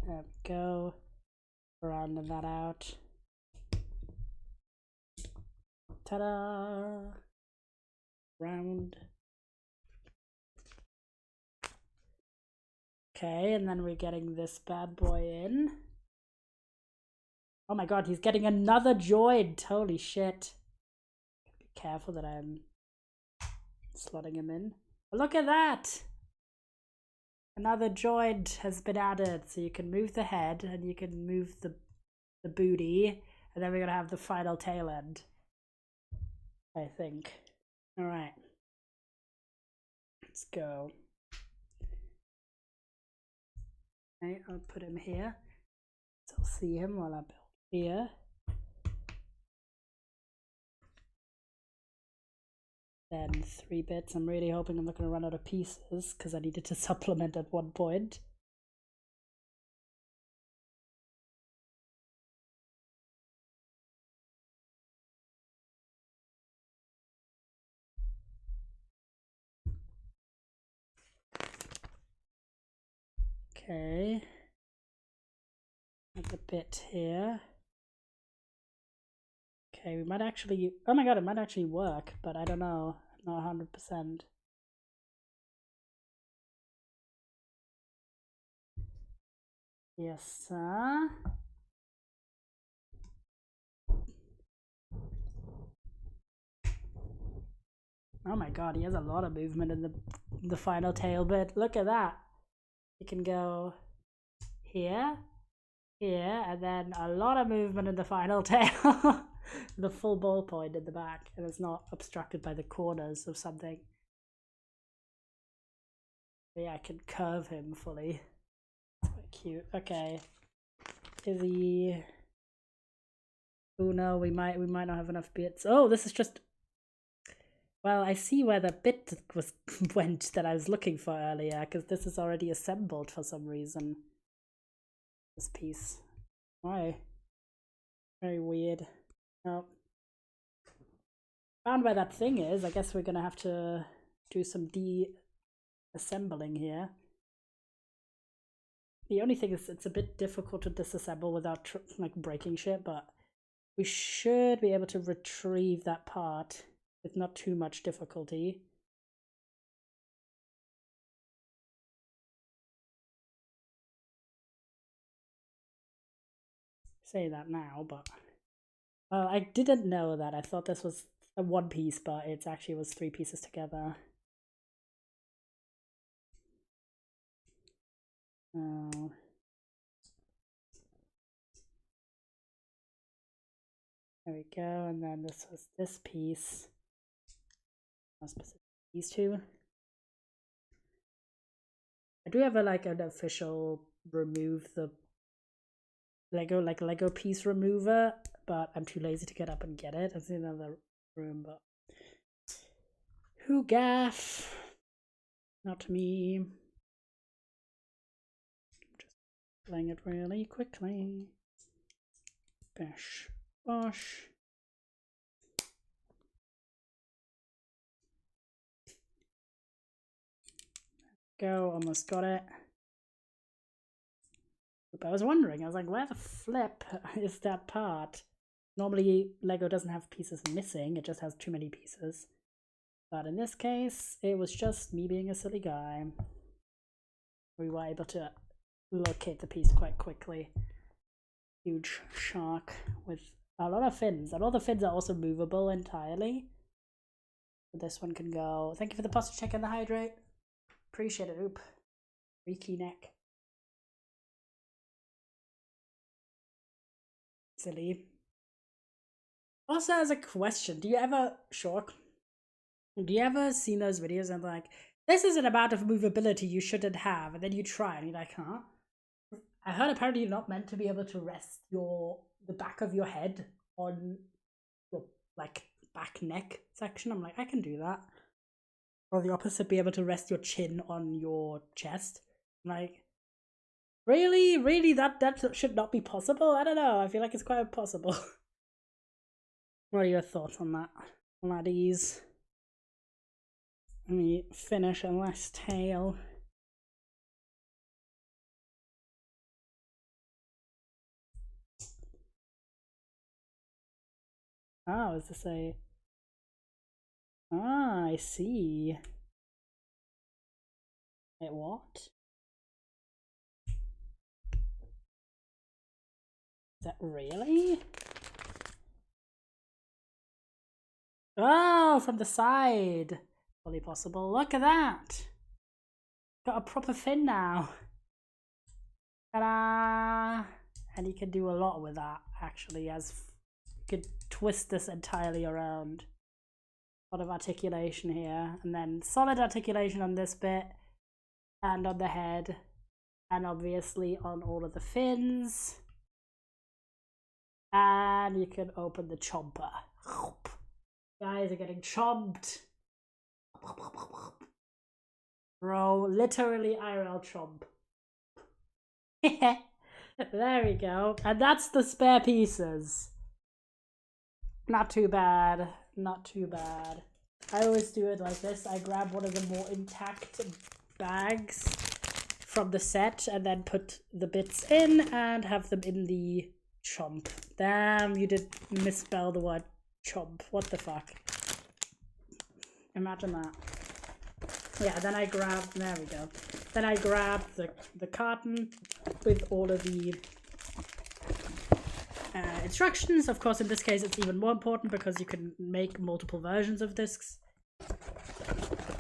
There we go. Rounding that out. Ta-da! Round. Okay, and then we're getting this bad boy in. Oh my god, he's getting another joint! Holy shit. Be careful that I'm slotting him in. But look at that! Another joint has been added, so you can move the head and you can move the booty, and then we're gonna have the final tail end, I think. Alright. Let's go. Okay, I'll put him here. So I'll see him while I build here. Then 3 bits. I'm really hoping I'm not going to run out of pieces because I needed to supplement at one point. Okay. Another bit here. Okay, we might actually, oh my god, it might actually work, but I don't know, not 100%. Yes, sir. Oh my god, he has a lot of movement in the final tail bit. Look at that. He can go here, here, and then a lot of movement in the final tail. The full ball point in the back, and it's not obstructed by the corners of something. But yeah, I can curve him fully. It's quite cute. Okay. Is he... Oh no, we might not have enough bits. Oh, this is just... Well, I see where the bit was went that I was looking for earlier, because this is already assembled for some reason. This piece. Why? Very weird. Oh. Found where that thing is. I guess we're gonna have to do some de-assembling here. The only thing is it's a bit difficult to disassemble without like breaking shit, but we should be able to retrieve that part with not too much difficulty. Say that now, but well, I didn't know that. I thought this was a one piece, but it actually was 3 pieces together. Oh. There we go, and then this was this piece. Not specific, these two. I do have like an official remove the Lego piece remover, but I'm too lazy to get up and get it. It's in another room, but who gaff? Not me. Just playing it really quickly. Bash, bosh. go. Almost got it. I was wondering, I was like, where the flip is that part? Normally, Lego doesn't have pieces missing, it just has too many pieces. But in this case, it was just me being a silly guy. We were able to locate the piece quite quickly. Huge shark with a lot of fins. And all the fins are also movable entirely. But this one can go. Thank you for the posture check and the hydrate. Appreciate it, Oop. Freaky neck. Silly. Also, as a question, do you ever seen those videos and like, this is an amount of movability you shouldn't have, and then you try and you're like, huh? I heard apparently you're not meant to be able to rest the back of your head on your like back neck section. I'm like, I can do that. Or the opposite, be able to rest your chin on your chest. I'm like, really that should not be possible? I don't know. I feel like it's quite impossible. What are your thoughts on that, laddies? Let me finish a last tail. Oh, is this a... Ah, I see. Wait, what? Is that really? Oh, from the side. Fully possible. Look at that. Got a proper fin now. Ta-da! And you can do a lot with that, actually, as you could twist this entirely around. A lot of articulation here, and then solid articulation on this bit, and on the head, and obviously on all of the fins. And you can open the chomper. Guys are getting chomped. Bro, literally IRL chomp. There we go. And that's the spare pieces. Not too bad. Not too bad. I always do it like this. I grab one of the more intact bags from the set and then put the bits in and have them in the chomp. Damn, you did misspell the word chomp. What the fuck? Imagine that. Yeah, then I grabbed, there we go. Then I grabbed the carton with all of the instructions. Of course, in this case, it's even more important because you can make multiple versions of discs.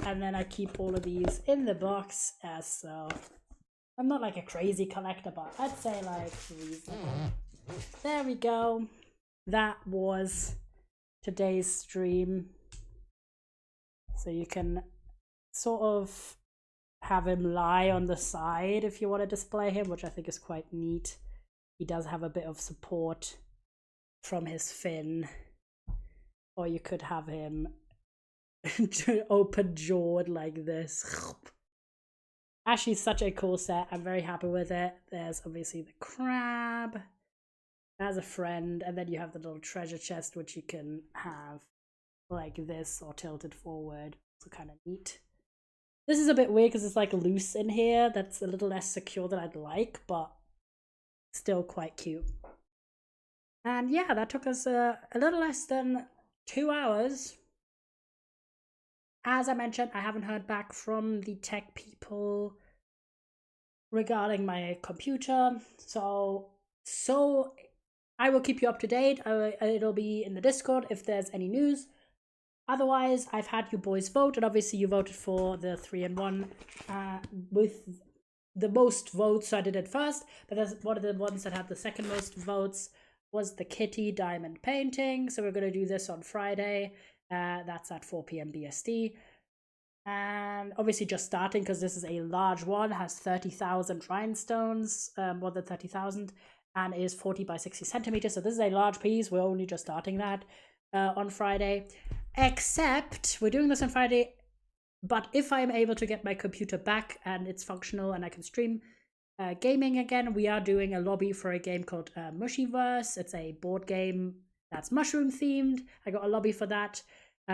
And then I keep all of these in the box as so. I'm not like a crazy collector, but I'd say like reasonable. There we go. That was today's stream. So you can sort of have him lie on the side if you want to display him, which I think is quite neat. He does have a bit of support from his fin. Or you could have him open jawed like this. Actually, such a cool set. I'm very happy with it. There's obviously the crab as a friend, and then you have the little treasure chest, which you can have like this or tilted forward. So kind of neat. This is a bit weird because it's like loose in here. That's a little less secure than I'd like, but still quite cute. And yeah, that took us a little less than 2 hours. As I mentioned, I haven't heard back from the tech people regarding my computer. So I will keep you up to date. It'll be in the Discord if there's any news. Otherwise, I've had you boys vote, and obviously you voted for the 3-in-1 with the most votes, so I did it first. But that's one of the ones that had the second most votes was the Kitty Diamond Painting. So we're going to do this on Friday. That's at 4 p.m. BST. And obviously just starting because this is a large one, has 30,000 rhinestones, more than 30,000, and is 40 by 60 centimeters. So this is a large piece. We're only just starting that on Friday. Except we're doing this on Friday, but if I'm able to get my computer back and it's functional and I can stream gaming again, we are doing a lobby for a game called Mushyverse. It's a board game that's mushroom themed. I got a lobby for that.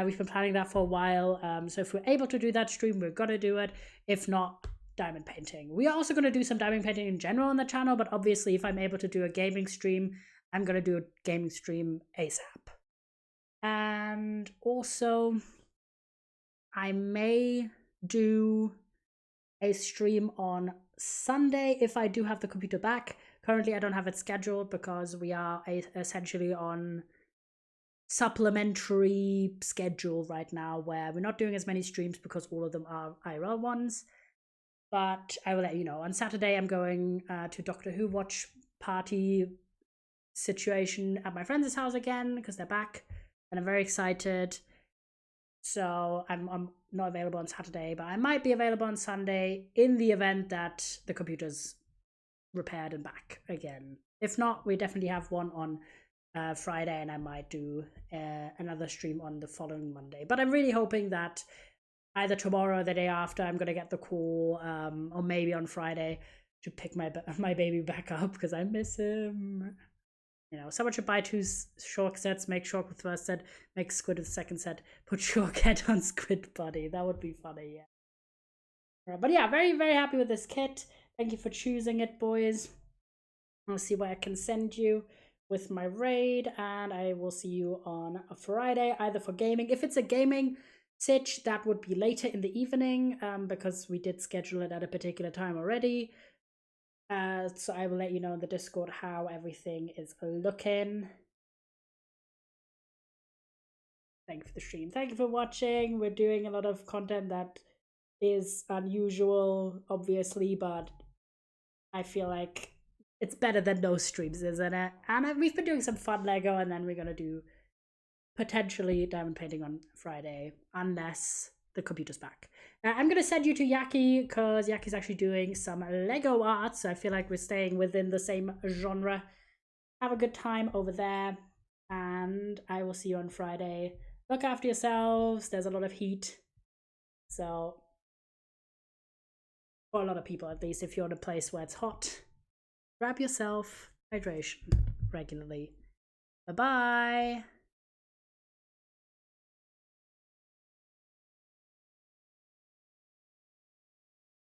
We've been planning that for a while. So if we're able to do that stream, we're gonna do it. If not, diamond painting. We are also going to do some diamond painting in general on the channel, but obviously if I'm able to do a gaming stream, I'm going to do a gaming stream ASAP. And also, I may do a stream on Sunday if I do have the computer back. Currently, I don't have it scheduled because we are essentially on supplementary schedule right now where we're not doing as many streams because all of them are IRL ones. But I will let you know. On Saturday, I'm going to Doctor Who watch party situation at my friend's house again because they're back and I'm very excited. So I'm not available on Saturday, but I might be available on Sunday in the event that the computer's repaired and back again. If not, we definitely have one on Friday, and I might do another stream on the following Monday. But I'm really hoping that either tomorrow or the day after, I'm gonna get the call, or maybe on Friday, to pick my baby back up because I miss him. You know, someone should buy 2 Shork sets, make Shork with first set, make Squid with second set, put Shork head on Squid body. That would be funny, yeah. But yeah, very, very happy with this kit. Thank you for choosing it, boys. I'll see what I can send you with my raid, and I will see you on a Friday, either for gaming. If it's a gaming sitch, that would be later in the evening, because we did schedule it at a particular time already. So I will let you know in the Discord how everything is looking. Thank you for the stream. Thank you for watching. We're doing a lot of content that is unusual, obviously, but I feel like it's better than no streams, isn't it? And we've been doing some fun Lego, and then we're going to do potentially diamond painting on Friday, unless the computer's back. I'm going to send you to Yaki because Yaki's actually doing some Lego art, so I feel like we're staying within the same genre. Have a good time over there, and I will see you on Friday. Look after yourselves. There's a lot of heat, so for a lot of people at least, if you're in a place where it's hot, grab yourself hydration regularly. Bye-bye.